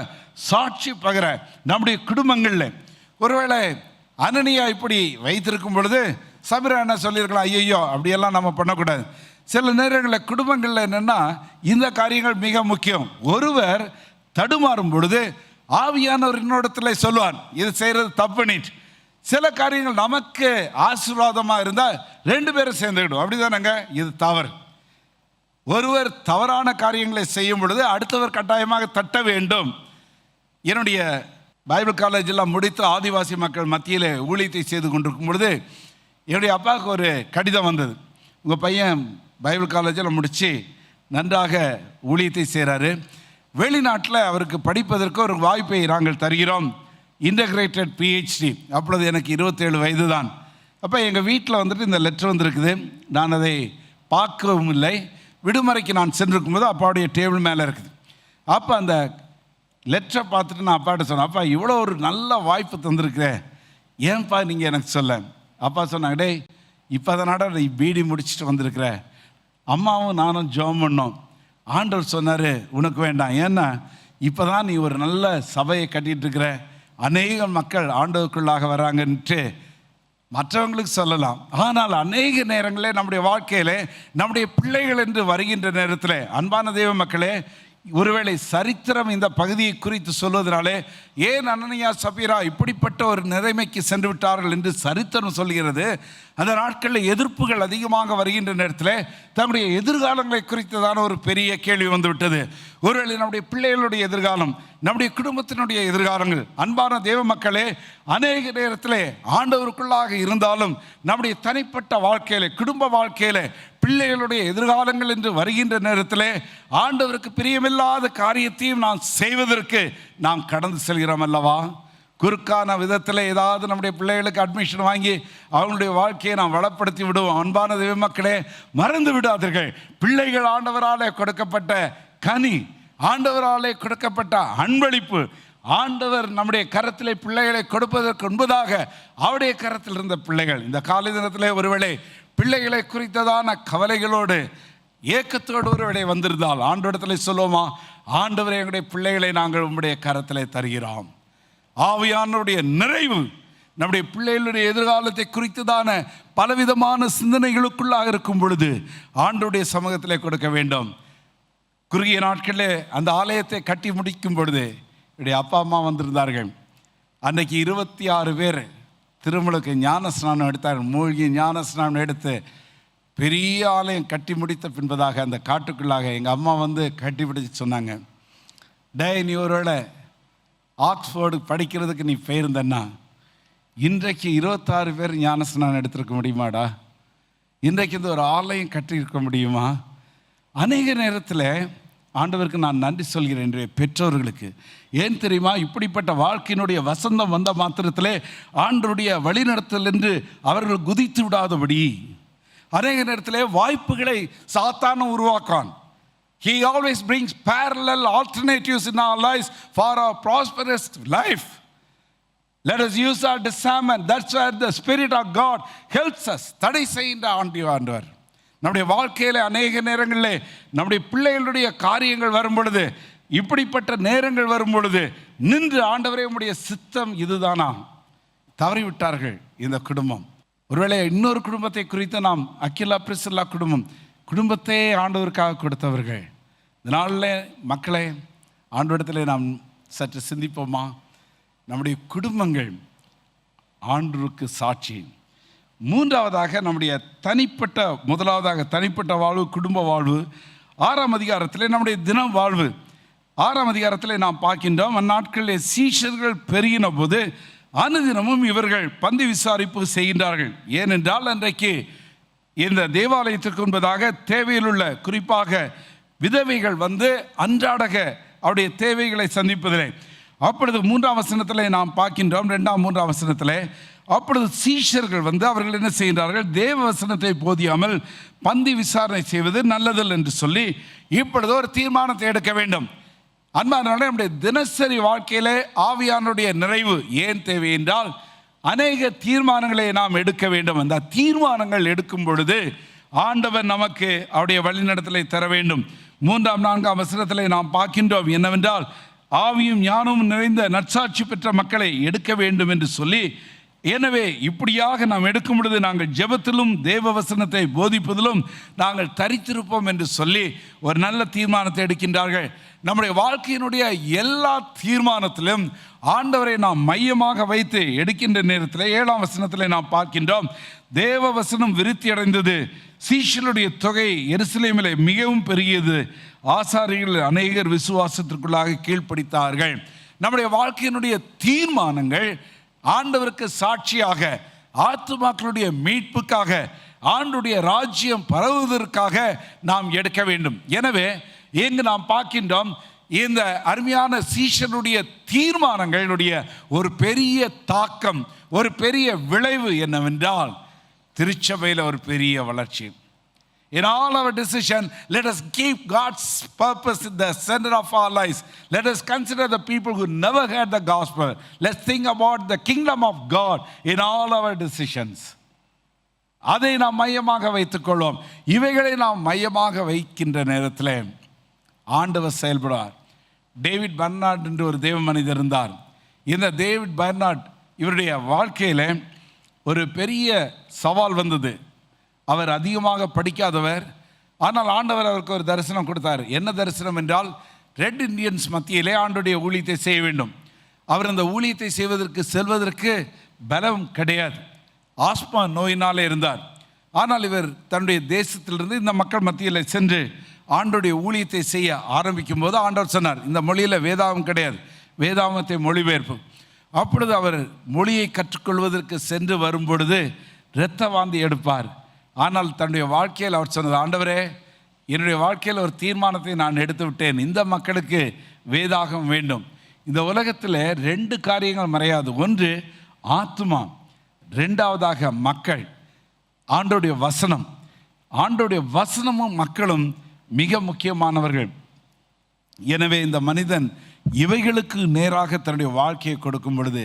சாட்சி பகிர நம்முடைய குடும்பங்களில். ஒருவேளை அனனியா இப்படி வைத்திருக்கும் பொழுது சபிரா என்ன சொல்லியிருக்கலாம், ஐயோ அப்படியெல்லாம் நம்ம பண்ணக்கூடாது. சில நேரங்களில் குடும்பங்களில் என்னென்னா இந்த காரியங்கள் மிக முக்கியம். ஒருவர் தடுமாறும் பொழுது ஆவியானவர் இன்னொருத்தில் சொல்லுவார், இது செய்கிறது தப்புனிட்டு. சில காரியங்கள் நமக்கு ஆசீர்வாதமாக இருந்தால் 2 பேரும் சேர்ந்துக்கிடும். அப்படி தானேங்க? இது தவறு. ஒருவர் தவறான காரியங்களை செய்யும் பொழுது அடுத்தவர் கட்டாயமாக தட்ட வேண்டும். என்னுடைய பைபிள் காலேஜெல்லாம் முடித்து ஆதிவாசி மக்கள் மத்தியில் ஊழியத்தை செய்து கொண்டிருக்கும் பொழுது என்னுடைய அப்பாவுக்கு ஒரு கடிதம் வந்தது. உங்கள் பையன் பைபிள் காலேஜில் முடித்து நன்றாக ஊழியத்தை செய்கிறாரு, வெளிநாட்டில் அவருக்கு படிப்பதற்கு ஒரு வாய்ப்பை நாங்கள் தருகிறோம், இன்டகிரேட்டட் PhD. அப்பொழுது எனக்கு 27 வயது தான். அப்போ எங்கள் வீட்டில் வந்துட்டு இந்த லெட்டர் வந்திருக்குது. நான் அதை பார்க்கவும் இல்லை. விடுமுறைக்கு நான் சென்றிருக்கும் போது அப்பாவுடைய டேபிள் மேலே இருக்குது. அப்போ அந்த லெட்டரை பார்த்துட்டு நான் அப்பாட்ட சொன்னேன், அப்பா இவ்வளோ ஒரு நல்ல வாய்ப்பு தந்திருக்கிறேன், ஏன்பா நீங்கள் எனக்கு சொல்ல? அப்பா சொன்னாங்க, டேய் இப்போ அதனால நீ பிடி முடிச்சுட்டு வந்திருக்கிற, அம்மாவும் நானும் ஜெபம் பண்ணோம், ஆண்டவர் சொன்னார் உனக்கு வேண்டாம், ஏன்னா இப்போ தான் நீ ஒரு நல்ல சபையை கட்டிகிட்டு இருக்கிற, அநேக மக்கள் ஆண்டவருக்குள்ளாக வராங்கன்ட்டு மற்றவங்களுக்கு சொல்லலாம். ஆனால் அநேக நேரங்களே நம்முடைய வாழ்க்கையில் நம்முடைய பிள்ளைகள் என்று வருகின்ற நேரத்தில் அன்பான தெய்வ மக்களே, ஒருவேளை சரித்திரம் இந்த பகுதியை குறித்து சொல்வதனாலே ஏன் அனனியா சபீரா இப்படிப்பட்ட ஒரு நிலைமைக்கு சென்று விட்டார்கள் என்று சரித்திரம் சொல்கிறது. அந்த நாட்களில் எதிர்ப்புகள் அதிகமாக வருகின்ற நேரத்தில் தன்னுடைய எதிர்காலங்களை குறித்ததான ஒரு பெரிய கேள்வி வந்துவிட்டது. ஒருவேளை நம்முடைய பிள்ளைகளுடைய எதிர்காலம், நம்முடைய குடும்பத்தினுடைய எதிர்காலங்கள், அன்பான தேவ மக்களே, அநேக நேரத்தில் ஆண்டவருக்குள்ளாக இருந்தாலும் நம்முடைய தனிப்பட்ட வாழ்க்கையில், குடும்ப வாழ்க்கையில் பிள்ளைகளுடைய எதிர்காலங்கள் என்று வருகின்ற நேரத்தில் ஆண்டவருக்கு பிரியமில்லாத காரியத்தையும் நாம் செய்வதற்கு நாம் கடந்து செல்கிறோம் அல்லவா? குறுக்கான விதத்தில் ஏதாவது நம்முடைய பிள்ளைகளுக்கு அட்மிஷன் வாங்கி அவங்களுடைய வாழ்க்கையை நாம் வளப்படுத்தி விடுவோம். அன்பான தெய்வ மக்களே, மறந்து விடாதீர்கள், பிள்ளைகள் ஆண்டவராலே கொடுக்கப்பட்ட கனி, ஆண்டவராலே கொடுக்கப்பட்ட அன்பளிப்பு. ஆண்டவர் நம்முடைய கரத்திலே பிள்ளைகளை கொடுப்பதற்கு முன்பதாக அவருடைய கரத்தில் இருந்த பிள்ளைகள். இந்த காலை தினத்திலே ஒருவேளை பிள்ளைகளை குறித்ததான கவலைகளோடு ஏக்கத்தோடு ஒருவேளை வந்திருந்தால் ஆண்டவரிடத்தில் சொல்லுவோமா, ஆண்டவரே, எங்களுடைய பிள்ளைகளை நாங்கள் உங்களுடைய கரத்திலே தருகிறோம். ஆவியானவருடைய நிறைவு நம்முடைய பிள்ளைகளுடைய எதிர்காலத்தை குறித்ததான பலவிதமான சிந்தனைகளுக்குள்ளாக இருக்கும் பொழுது ஆண்டவருடைய சமூகத்திலே கொடுக்க வேண்டும். குறுகிய நாட்களில் அந்த ஆலயத்தை கட்டி முடிக்கும் பொழுது என்னுடைய அப்பா அம்மா வந்திருந்தார்கள். அன்றைக்கு 26 பேர் திருமலுக்கு ஞான ஸ்நானம் எடுத்தார்கள். மூழ்கி ஞான ஸ்நானம் எடுத்து பெரிய ஆலயம் கட்டி முடித்த பின்பதாக அந்த காட்டுக்குள்ளாக எங்கள் அம்மா வந்து கட்டி பிடிச்சி சொன்னாங்க, டே, நீ ஒருவேளை ஆக்ஸ்ஃபோர்டு படிக்கிறதுக்கு நீ போயிருந்தன்னா இன்றைக்கு 26 பேர் ஞானஸ்நானம் எடுத்திருக்க முடியுமாடா? இன்றைக்கு இந்த ஒரு ஆலயம் கட்டியிருக்க முடியுமா? அநேக நேரத்தில் ஆண்டவருக்கு நான் நன்றி சொல்கிறேன் என்னுடைய பெற்றோர்களுக்கு. ஏன் தெரியுமா? இப்படிப்பட்ட வாழ்க்கையினுடைய வசந்தம் வந்த மாத்திரத்திலே ஆண்டவருடைய வழிநடத்தல் என்று அவர்கள் குதித்து விடாதபடி அநேக நேரத்திலே வாய்ப்புகளை சாத்தானும் உருவாக்கான். He always brings parallel alternatives in our lives for our prosperous life. Let us use our discernment. That's where the Spirit of God helps us. தடை செய்கின்ற ஆண்டவர் நம்முடைய வாழ்க்கையில் அநேக நேரங்களில் நம்முடைய பிள்ளைகளுடைய காரியங்கள் வரும் பொழுது, இப்படிப்பட்ட நேரங்கள் வரும் பொழுது நின்று ஆண்டவரே உம்முடைய சித்தம் இதுதானா? தவறிவிட்டார்கள் இந்த குடும்பம். ஒருவேளை இன்னொரு குடும்பத்தை குறித்து நாம் அகிலா பிரிசில்லா குடும்பத்தை ஆண்டவருக்காக கொடுத்தவர்கள். இதனால மக்களே, ஆண்டவரிடத்தில் நாம் சற்று சிந்திப்போமா? நம்முடைய குடும்பங்கள் ஆண்டவருக்கு சாட்சி. மூன்றாவதாக நம்முடைய முதலாவதாக தனிப்பட்ட வாழ்வு, குடும்ப வாழ்வு. 6ஆம் அதிகாரத்தில் நம்முடைய தினம் வாழ்வு. 6ஆம் அதிகாரத்தில் நாம் பார்க்கின்றோம், அந்நாட்களில் சீஷர்கள் பெருகின போது அனுதினமும் இவர்கள் பந்தி விசாரிப்பு செய்கின்றார்கள். ஏனென்றால் அன்றைக்கு இந்த தேவாலயத்திற்கு முன்பதாக தேவையில் உள்ள குறிப்பாக விதவைகள் வந்து அன்றாடக அவருடைய தேவைகளை சந்திப்பதில்லை. அப்பொழுது 3ஆம் வசனத்தில் நாம் பார்க்கின்றோம், 2ஆம் 3ஆம் வசனத்தில், அப்பொழுது சீஷர்கள் வந்து அவர்கள் என்ன செய்கின்றார்கள்? தேவ வசனத்தை போதியாமல் பந்தி விசாரணை செய்வது நல்லதில்லை என்று சொல்லி இப்பொழுது ஒரு தீர்மானத்தை எடுக்க வேண்டும். அன்பானவர்களே, நம்முடைய தினசரி வாழ்க்கையிலே ஆவியானுடைய நிறைவு ஏன் தேவை என்றால் அநேக தீர்மானங்களை நாம் எடுக்க வேண்டும். அந்த தீர்மானங்கள் எடுக்கும் பொழுது ஆண்டவர் நமக்கு அவருடைய வழிநடத்தலை தர வேண்டும். 3ஆம் 4ஆம் வசனத்தில் நாம் பார்க்கின்றோம் என்னவென்றால், ஆவியும் ஞானமும் நிறைந்த நற்சாட்சி பெற்ற மக்களை எடுக்க வேண்டும் என்று சொல்லி, எனவே இப்படியாக நாம் எடுக்கும் பொழுது நாங்கள் ஜெபத்திலும் தேவ வசனத்தை போதிப்பதிலும் நாங்கள் தரித்திருப்போம் என்று சொல்லி ஒரு நல்ல தீர்மானத்தை எடுக்கின்றார்கள். நம்முடைய வாழ்க்கையினுடைய எல்லா தீர்மானத்திலும் ஆண்டவரை நாம் மையமாக வைத்து எடுக்கின்ற நேரத்தில் 7ஆம் வசனத்தில் நாம் பார்க்கின்றோம், தேவ வசனம் விருத்தி அடைந்தது, சீஷருடைய தொகை எருசலேமிலே மிகவும் பெருகியது, ஆசாரியர்கள் அநேகர் விசுவாசத்திற்குள்ளாக கீழ்ப்படித்தார்கள். நம்முடைய வாழ்க்கையினுடைய தீர்மானங்கள் ஆண்டவருக்கு சாட்சியாக, ஆத்துமாக்களுடைய மீட்புக்காக, ஆண்டுடைய ராஜ்யம் பரவுவதற்காக நாம் எடுக்க வேண்டும். எனவே இங்கு நாம் பார்க்கின்றோம், இந்த அருமையான சீஷனுடைய தீர்மானங்களுடைய ஒரு பெரிய தாக்கம், ஒரு பெரிய விளைவு என்னவென்றால் திருச்சபையில் ஒரு பெரிய வளர்ச்சி. In all our decision, let us keep God's purpose in the center of our lives. Let us consider the people who never heard the gospel. Let's think about the kingdom of God in all our decisions. அதை நாம் மையமாக வைத்துக் கொள்வோம். இவைகளை நாம் மையமாக வைக்கின்ற நேரத்தில் ஆண்டவர் செயல்படுவார். டேவிட் பெர்னார்ட் என்று ஒரு தேவ மனிதர் இருந்தார். இந்த டேவிட் பெர்னார்ட் இவருடைய வாழ்க்கையில் ஒரு பெரிய சவால் வந்தது. அவர் அதிகமாக படிக்காதவர், ஆனால் ஆண்டவர் அவருக்கு ஒரு தரிசனம் கொடுத்தார். என்ன தரிசனம் என்றால், ரெட் இண்டியன்ஸ் மத்தியிலே ஆண்டுடைய ஊழியத்தை செய்ய வேண்டும். அவர் அந்த ஊழியத்தை செய்வதற்கு செல்வதற்கு பலம் கிடையாது. ஆஸ்மா நோயினாலே இருந்தார். ஆனால் இவர் தன்னுடைய தேசத்திலிருந்து இந்த மக்கள் மத்தியில் சென்று ஆண்டுடைய ஊழியத்தை செய்ய ஆரம்பிக்கும் போது ஆண்டவர் சொன்னார், இந்த மொழியில் வேதாகம் கிடையாது, வேதாகமத்தை மொழிபெயர்ப்பு. அப்பொழுது அவர் மொழியை கற்றுக்கொள்வதற்கு சென்று வரும் பொழுது இரத்த வாந்தி எடுப்பார். ஆனால் தன்னுடைய வாழ்க்கையில் அவர் சொன்னது, ஆண்டவரே, என்னுடைய வாழ்க்கையில் ஒரு தீர்மானத்தை நான் எடுத்து விட்டேன். இந்த மக்களுக்கு வேதாகம் வேண்டும். இந்த உலகத்தில் 2 காரியங்கள் மறையாது. ஒன்று ஆத்துமா, 2வதாக மக்கள். ஆண்டவருடைய வசனம், ஆண்டவருடைய வசனமும் மக்களும் மிக முக்கியமானவர்கள். எனவே இந்த மனிதன் இவைகளுக்கு நேராக தன்னுடைய வாழ்க்கையை கொடுக்கும் பொழுது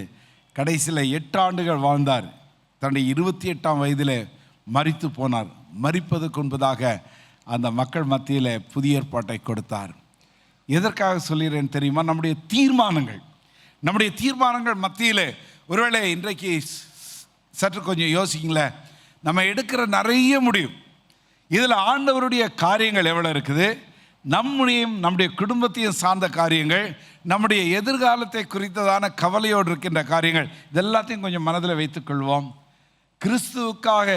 கடைசியில் 8 ஆண்டுகள் வாழ்ந்தார். தன்னுடைய 28ஆம் வயதில் மரித்து போனார். மரிப்பதற்கு முன்பதாக அந்த மக்கள் மத்தியில் புதிய ஏற்பாட்டை கொடுத்தார். எதற்காக சொல்கிறேன் தெரியுமா? நம்முடைய தீர்மானங்கள் மத்தியில் ஒருவேளை இன்றைக்கு சற்று கொஞ்சம் யோசிங்களேன். நம்ம எடுக்கிற நிறைய முடிவு, இதில் ஆண்டவருடைய காரியங்கள் எவ்வளோ இருக்குது, நம்முடைய குடும்பத்தையும் சார்ந்த காரியங்கள், நம்முடைய எதிர்காலத்தை குறித்ததான கவலையோடு இருக்கின்ற காரியங்கள், இதெல்லாத்தையும் கொஞ்சம் மனதில் வைத்துக்கொள்வோம். கிறிஸ்துவுக்காக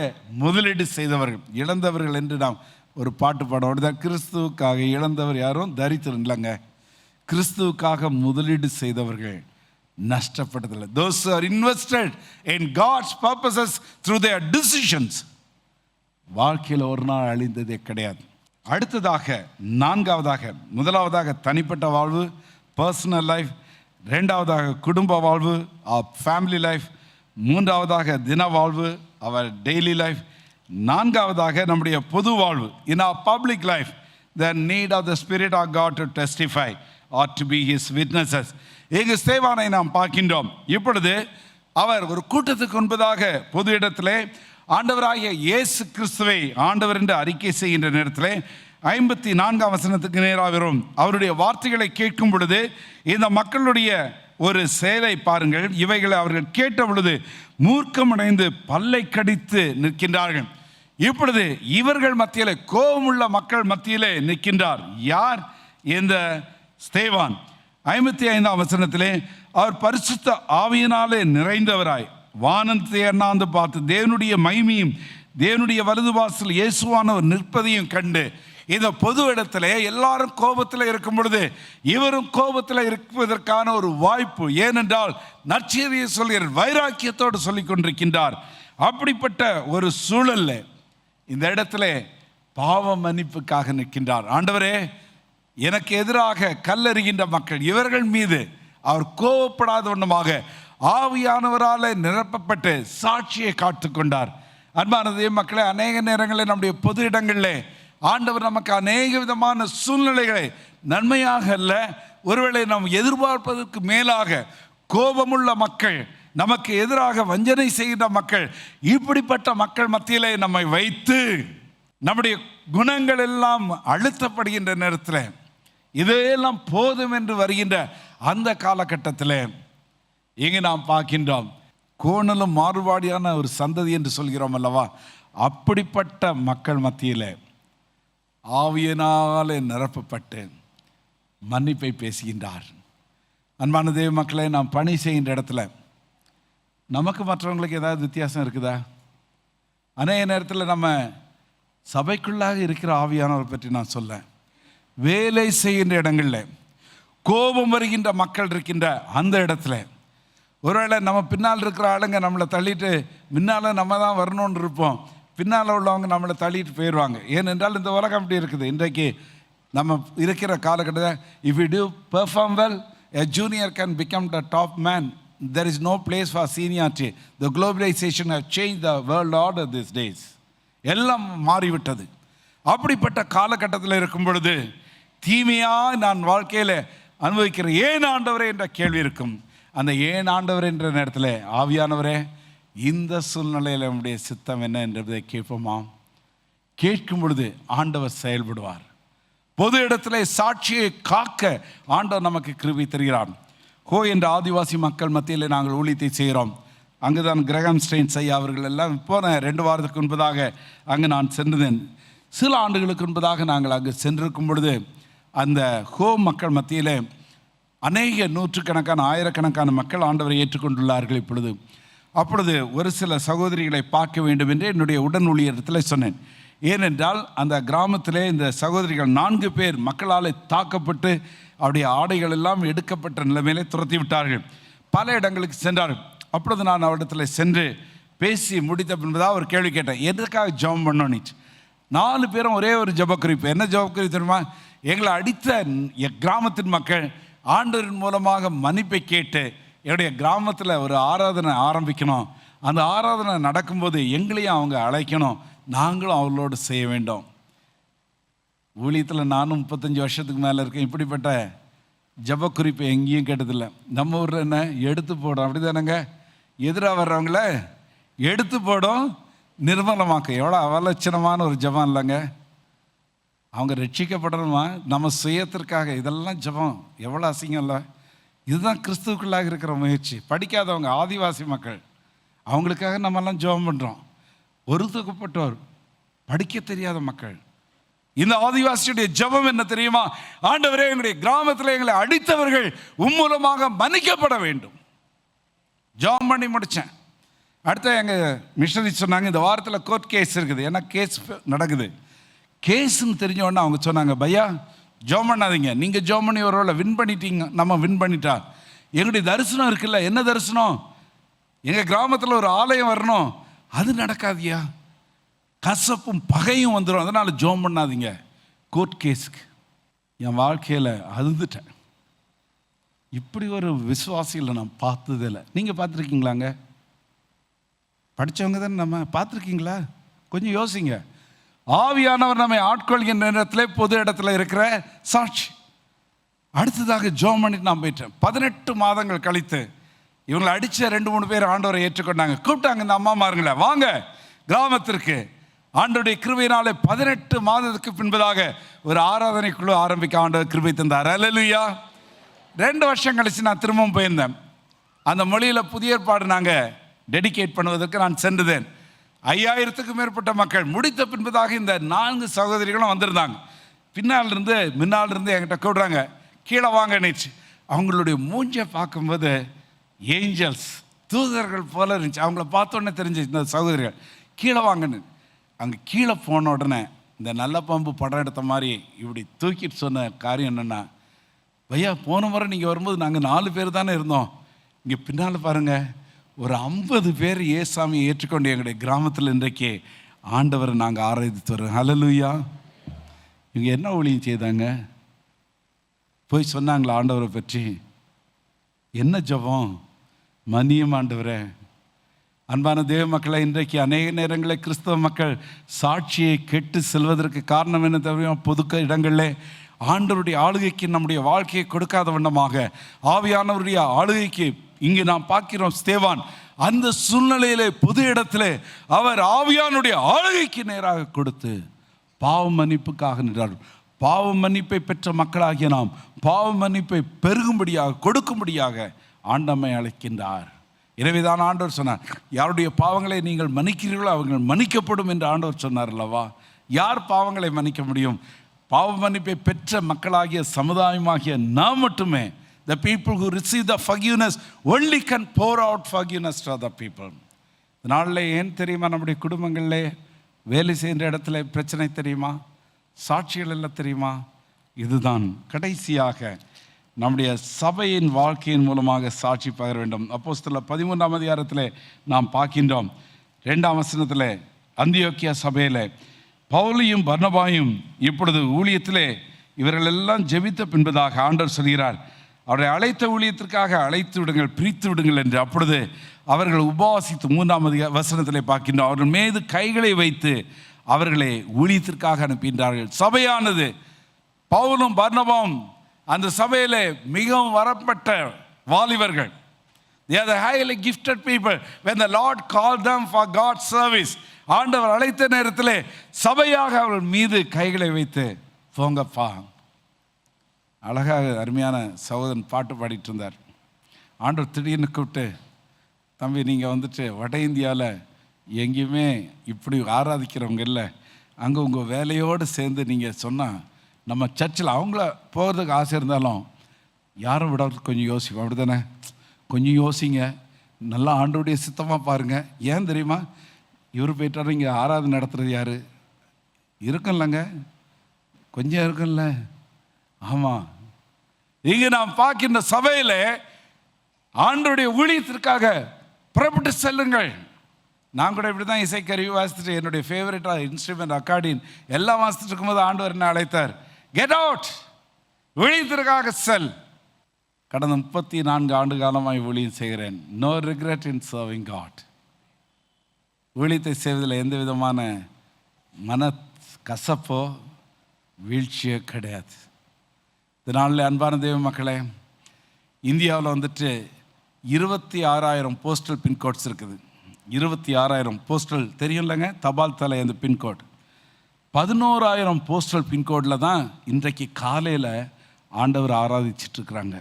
முதலீடு செய்தவர்கள், இழந்தவர்கள் என்று நாம் ஒரு பாட்டு பாடம். கிறிஸ்துவுக்காக இழந்தவர் யாரும் தரித்திரம் இல்லைங்க. கிறிஸ்துவுக்காக முதலீடு செய்தவர்கள் நஷ்டப்பட்டதில்லை. Those who are invested in God's purposes through their decisions, வாழ்க்கையில் ஒரு நாள் அழிந்ததே கிடையாது. அடுத்ததாக 4வதாக, முதலாவதாக தனிப்பட்ட வாழ்வு, பர்சனல் லைஃப். 2வதாக குடும்ப வாழ்வு, ஃபேமிலி லைஃப். 3வதாக தின வாழ்வு, அவர் டெய்லி லைஃப். 4வதாக நம்முடைய பொது வாழ்வு, in our public life, the need of the Spirit of God to testify or to be his witnesses. இங்கு ஸ்தேவானை நாம் பார்க்கின்றோம். இப்பொழுது அவர் ஒரு கூட்டத்துக்கு முன்பதாக பொது இடத்திலே ஆண்டவராகிய இயேசு கிறிஸ்துவை ஆண்டவர் என்று அறிக்கை செய்கின்ற நேரத்திலே 54ஆம் வசனத்துக்கு நேராக வரும். அவருடைய வார்த்தைகளை கேட்கும் பொழுது இந்த மக்களுடைய ஒரு செயலை பாருங்கள். இவைகளை அவர்கள் கேட்ட பொழுது மூர்க்கமடைந்து பல்லை கடித்து நிற்கின்றார்கள். இப்பொழுது இவர்கள் மத்தியிலே, கோபமுள்ள மக்கள் மத்தியிலே நிற்கின்றார் யார்? இந்த ஸ்தேவான். 55ஆம் வசனத்திலே அவர் பரிசுத்த ஆவியினாலே நிறைந்தவராய் வானத்தை அண்ணாந்து பார்த்து தேவனுடைய மகிமையும் தேவனுடைய வலது வாசல் இயேசுவானவர் நிற்பதையும் கண்டு, இந்த பொது இடத்துல எல்லாரும் கோபத்தில் இருக்கும் பொழுது இவரும் கோபத்தில் இருப்பதற்கான ஒரு வாய்ப்பு. ஏனென்றால் நற்செய்தியை சொல்கிற வைராக்கியத்தோடு சொல்லிக் கொண்டிருக்கின்றார். அப்படிப்பட்ட ஒரு சூழல்ல இந்த இடத்துல பாவ மன்னிப்புக்காக நிற்கின்றார். ஆண்டவரே, எனக்கு எதிராக கல்லெறிகின்ற மக்கள், இவர்கள் மீது அவர் கோபப்படாத வண்ணமாக ஆவியானவரால் நிரப்பப்பட்டு சாட்சியை காத்துக்கொண்டார். அன்பானதே மக்களே, அநேக நேரங்களில் நம்முடைய பொது இடங்களில் ஆண்டவர் நமக்கு அநேக விதமான சூழ்நிலைகளை நன்மையாக அல்ல, ஒருவேளை நாம் எதிர்பார்ப்பதற்கு மேலாக கோபமுள்ள மக்கள், நமக்கு எதிராக வஞ்சனை செய்கின்ற மக்கள், இப்படிப்பட்ட மக்கள் மத்தியிலே நம்மை வைத்து நம்முடைய குணங்கள் எல்லாம் அழுத்தப்படுகின்ற நேரத்தில், இதையெல்லாம் போதும் என்று வருகின்ற அந்த காலகட்டத்தில் இங்கே நாம் பார்க்கின்றோம், கோணலும் மாறுபாடியான ஒரு சந்ததி என்று சொல்கிறோம் அல்லவா, அப்படிப்பட்ட மக்கள் மத்தியில் ஆவியினாலே நிரப்பப்பட்டு மன்னிப்பை பேசுகின்றார். அன்பான தேவ மக்களை, நாம் பணி செய்கின்ற இடத்துல நமக்கு மற்றவங்களுக்கு ஏதாவது வித்தியாசம் இருக்குதா? அநேக நேரத்தில் நம்ம சபைக்குள்ளாக இருக்கிற ஆவியானவரை பற்றி நான் சொல்ல, வேலை செய்கின்ற இடங்களில் கோபம் வருகின்ற மக்கள் இருக்கின்ற அந்த இடத்துல, ஒருவேளை நம்ம பின்னால் இருக்கிற ஆளுங்க நம்மளை தள்ளிட்டு முன்னால் நம்ம தான் வரணும்னு இருப்போம், பின்னால் உள்ளவங்க நம்மளை தள்ளிட்டு போயிடுவாங்க. ஏனென்றால் இந்த உலகம் அப்படி இருக்குது. இன்றைக்கு நம்ம இருக்கிற காலகட்டத்தில் if you do perform well, a junior can become the top man. There is no place for seniority. The globalization has changed the world order these days. எல்லாம் மாறிவிட்டது. அப்படிப்பட்ட காலகட்டத்தில் இருக்கும் பொழுது தீமையாக நான் வாழ்க்கையில் அனுபவிக்கிற ஏன் ஆண்டவரே என்ற கேள்வி இருக்கும். அந்த ஏன் ஆண்டவர் என்ற நேரத்தில் ஆவியானவரே, இந்த சூழ்நிலையில் நம்முடைய சித்தம் என்ன என்றதை கேட்போமா? கேட்கும் பொழுது ஆண்டவர் செயல்படுவார். பொது இடத்துல சாட்சியை காக்க ஆண்டவர் நமக்கு கிருபை தருகிறார். ஹோ என்ற ஆதிவாசி மக்கள் மத்தியில் நாங்கள் ஊழியத்தை செய்கிறோம். அங்குதான் கிரகம் ஸ்டெயின்ஸ் ஐயா அவர்கள் எல்லாம் போன 2 வாரத்துக்கு முன்பதாக அங்கு நான் சென்றேன். சில ஆண்டுகளுக்கு முன்பதாக நாங்கள் அங்கு சென்றிருக்கும் பொழுது அந்த ஹோ மக்கள் மத்தியில் அநேக நூற்றுக்கணக்கான ஆயிரக்கணக்கான மக்கள் ஆண்டவரை ஏற்றுக்கொண்டுள்ளார்கள். அப்பொழுது ஒரு சில சகோதரிகளை பார்க்க வேண்டும் என்று என்னுடைய உடன் ஊழியத்தில் சொன்னேன். ஏனென்றால் அந்த கிராமத்திலே இந்த சகோதரிகள் 4 பேர் மக்களால் தாக்கப்பட்டு அவருடைய ஆடைகள் எல்லாம் எடுக்கப்பட்ட நிலைமையிலே துரத்தி விட்டார்கள். பல இடங்களுக்கு சென்றார்கள். அப்பொழுது நான் அவரிடத்தில் சென்று பேசி முடித்த பின்பதாக ஒரு கேள்வி கேட்டேன், எதற்காக ஜெபம் பண்ணோன்னு. 4 பேரும் ஒரே ஒரு ஜெப குறிப்பு. என்ன ஜெப குறிப்பு தெரியுமா? எங்களை அடித்த கிராமத்தின் மக்கள் ஆண்டவரின் மூலமாக மன்னிப்பை கேட்டு என்னுடைய கிராமத்தில் ஒரு ஆராதனை ஆரம்பிக்கணும். அந்த ஆராதனை நடக்கும்போது எங்களையும் அவங்க அழைக்கணும், நாங்களும் அவர்களோடு செய்ய வேண்டும். ஊழியத்தில் நானும் 35 வருஷத்துக்கு மேலே இருக்கேன். இப்படிப்பட்ட ஜப குறிப்பை எங்கேயும் கேட்டதில்லை. நம்ம ஊரில் என்ன எடுத்து போடும், அப்படி தானேங்க? எதிராக வர்றவங்கள எடுத்து போடும், நிர்மலமாக்க. எவ்வளோ அவலட்சணமான ஒரு ஜபம் இல்லைங்க? அவங்க ரட்சிக்கப்படணுமா? நம்ம சுயத்திற்காக இதெல்லாம் ஜபம் எவ்வளோ அசிங்கம் இல்லை? இதுதான் கிறிஸ்துவுக்குள்ளாக இருக்கிற முயற்சி. படிக்காதவங்க, ஆதிவாசி மக்கள், அவங்களுக்காக நம்மெல்லாம் ஜெபம் பண்ணுறோம். ஒருத்தக்கப்பட்டோர், படிக்க தெரியாத மக்கள். இந்த ஆதிவாசியுடைய ஜெபம் என்ன தெரியுமா? ஆண்டவரே, எங்களுடைய கிராமத்தில் எங்களை அடித்தவர்கள் உம்மூலமாக மன்னிக்கப்பட வேண்டும். ஜெபம் பண்ணி முடித்தேன். அடுத்த எங்கள் மிஷனரி சொன்னாங்க, இந்த வாரத்தில் கோர்ட் கேஸ் இருக்குது, ஏன்னா கேஸ் நடக்குது. கேஸுன்னு தெரிஞ்ச உடனே அவங்க சொன்னாங்க, பையா ஜெபம் பண்ணாதீங்க, நீங்கள் ஜெபம் பண்ணி ஒரு வேளை வின் பண்ணிட்டீங்க, நம்ம வின் பண்ணிட்டா. எங்களுடைய தரிசனம் இருக்குல்ல, என்ன தரிசனம்? எங்கள் கிராமத்தில் ஒரு ஆலயம் வரணும், அது நடக்காதியா, கசப்பும் பகையும் வந்துடும், அதனால் ஜெபம் பண்ணாதீங்க கோர்ட் கேஸுக்கு. என் வாழ்க்கையில் அழுதுட்டேன். இப்படி ஒரு விசுவாசிகளை நான் பார்த்ததில்லை. நீங்கள் பார்த்துருக்கீங்களாங்க? படித்தவங்க தானே நம்ம, பார்த்துருக்கீங்களா? கொஞ்சம் யோசிங்க. ஆவியானவர் நம்மை ஆட்கொள்கின்ற நேரத்தில் பொது இடத்துல இருக்கிற சாட்சி. அடுத்ததாக ஜெபம் பண்ணிட்டு நான் போயிட்டேன். 18 மாதங்கள் கழித்து இவங்களை அடித்த 2-3 பேர் ஆண்டவரை ஏற்றுக்கொண்டாங்க. கூப்பிட்டாங்க இந்த அம்மாமாருங்களே, வாங்க கிராமத்திற்கு. ஆண்டவருடைய கிருபையினாலே 18 மாதத்துக்கு பின்பதாக ஒரு ஆராதனை குழு ஆரம்பிக்க ஆண்டவர் கிருபை தந்தார். அல்லேலூயா. 2 வருஷம் கழித்து நான் திரும்பவும் போயிருந்தேன். அந்த மொழியில் புதிய ஏற்பாடு நாங்கள் டெடிகேட் பண்ணுவதற்கு நான் சென்றுதேன். 5000க்கும் மேற்பட்ட மக்கள். முடித்த பின்பதாக இந்த 4 சகோதரிகளும் வந்திருந்தாங்க. முன்னால் இருந்து என்கிட்ட கூடுறாங்க, கீழே வாங்க நிச்சு. அவங்களுடைய மூஞ்சை பார்க்கும்போது ஏஞ்சல்ஸ், தூதர்கள் போல இருந்துச்சு. அவங்கள பார்த்தோன்னே தெரிஞ்சு இந்த சகோதரிகள் கீழே வாங்கன்னு. அங்கே கீழே போன உடனே இந்த நல்ல பாம்பு படம் எடுத்த மாதிரி இப்படி தூக்கிட்டு சொன்ன காரியம் என்னென்னா, பையா போன முறை நீங்கள் வரும்போது நாங்கள் 4 பேர் தானே இருந்தோம், இங்கே பின்னால் பாருங்கள் ஒரு 50 பேர் ஏசாமியை ஏற்றுக்கொண்டு எங்களுடைய கிராமத்தில் இன்றைக்கு ஆண்டவரை நாங்கள் ஆராதித்து வரோம். ஹல்லேலூயா. இவங்க என்ன ஊழியம் செய்தாங்க? போய் சொன்னாங்களா ஆண்டவரை பற்றி? என்ன ஜெபம்? மன்னியும் ஆண்டவரே. அன்பான தேவ மக்களை, இன்றைக்கு அநேக நேரங்களில் கிறிஸ்தவ மக்கள் சாட்சியை கெட்டு செல்வதற்கு காரணம் என்ன தெரியுமா? பொதுக்க இடங்களில் ஆண்டவருடைய ஆளுகைக்கு நம்முடைய வாழ்க்கையை கொடுக்காத வண்ணமாக ஆவியானவருடைய ஆளுகைக்கு இங்கே நாம் பார்க்கிறோம். ஸ்தேவான் அந்த சூழ்நிலையிலே பொது இடத்திலே அவர் ஆவியானுடைய ஆளுகைக்கு நேராக கொடுத்து பாவ மன்னிப்புக்காக நின்றார். பாவ மன்னிப்பை பெற்ற மக்களாகிய நாம் பாவ மன்னிப்பை பெருகும்படியாக கொடுக்கும்படியாக ஆண்டவரை அழைக்கின்றார். எனவேதான் ஆண்டவர் சொன்னார், யாருடைய பாவங்களை நீங்கள் மன்னிக்கிறீர்களோ அவர்கள் மன்னிக்கப்படும் என்று ஆண்டவர் சொன்னார் அல்லவா? யார் பாவங்களை மன்னிக்க முடியும்? பாவ மன்னிப்பை பெற்ற மக்களாகிய சமுதாயமாகிய நாம் மட்டுமே. The people who receive the forgiveness only can pour out forgiveness to other people. இதனால ஏன் தெரியுமா நம்முடைய குடும்பங்களில் வேலை செய்கின்ற இடத்துல பிரச்சனை தெரியுமா? சாட்சிகள் எல்லாம் தெரியுமா? இதுதான் கடைசியாக நம்முடைய சபையின் வாழ்க்கையின் மூலமாக சாட்சி பகர வேண்டும். அப்போஸ்தலர் 13ஆம் அதிகாரத்தில் நாம் பார்க்கின்றோம். 2ஆம் வசனத்தில் அந்தியோக்கியா சபையில் பவுலையும் பர்னபாயும் இப்பொழுது ஊழியத்திலே இவர்கள் எல்லாம் ஜெபித்த பின்பதாக ஆண்டவர் சொல்கிறார், அவரை அழைத்த ஊழியத்திற்காக அழைத்து விடுங்கள், பிரித்து விடுங்கள் என்று. அப்பொழுது அவர்கள் உபவாசித்து 3ஆம் வசனத்தில் பார்க்கின்றோம், அவர்கள் மீது கைகளை வைத்து அவர்களை ஊழியத்திற்காக அனுப்பின்றார்கள். சபையானது பவுலும் பர்னபாவும் அந்த சபையிலே மிகவும் வரப்பட்ட வாலிபர்கள். They are the highly gifted people. When the Lord called them for God's service, ஆண்டவர் அழைத்த நேரத்திலே சபையாக அவர்கள் மீது கைகளை வைத்து போங்கப்பா. அழகாக அருமையான சகோதரன் பாட்டு பாடிட்டு இருந்தார். ஆண்டவர் திடீர்னு கூப்பிட்டு, தம்பி நீங்கள் வந்துட்டு வட இந்தியாவில் எங்கேயுமே இப்படி ஆராதிக்கிறவங்க இல்லை, அங்கே உங்கள் வேலையோடு சேர்ந்து நீங்கள் சொன்னால் நம்ம சர்ச்சில் அவங்கள போகிறதுக்கு ஆசை இருந்தாலும் யாரும் விடறதுக்கு கொஞ்சம் யோசிப்போம். அப்படி தானே? கொஞ்சம் யோசிங்க, நல்லா ஆண்டவருடைய சித்தமாக பாருங்கள். ஏன் தெரியுமா? இவர் போயிட்டாரு, இங்கே ஆராதனை நடத்துகிறது யார் இருக்கும்லங்க, கொஞ்சம் இருக்கும்ல. ஆமாம், இங்கே நாம் பார்க்கின்ற சபையில் ஆண்டவருடைய ஊழியத்திற்காக புறப்பட்டு செல்லுங்கள். நான் கூட இப்படி தான் இசைக்கருவி வாசித்துட்டு என்னுடைய ஃபேவரட்டாக இன்ஸ்ட்ருமெண்ட் அக்கார்டின் எல்லாம் வாசித்துட்டு இருக்கும்போது ஆண்டவர் என்ன அழைத்தார், கெட் அவுட், ஊழியத்திற்காக செல். கடந்த 34 ஆண்டு காலமாய் ஊழியம் செய்கிறேன். No regret in serving God. ஊழியத்தை செய்வதில் எந்த விதமான மன கசப்போ வீழ்ச்சியோ கிடையாது. இதனால அன்பான தெய்வ மக்களே, இந்தியாவில் வந்துட்டு 26,000 போஸ்டல் பின்கோட்ஸ் இருக்குது. 26,000 போஸ்டல் தெரியும் இல்லைங்க, தபால் தலை அந்த பின்கோட். 11,000 போஸ்டல் பின்கோடில் தான் இன்றைக்கு காலையில் ஆண்டவர் ஆராதிச்சிட்ருக்குறாங்க.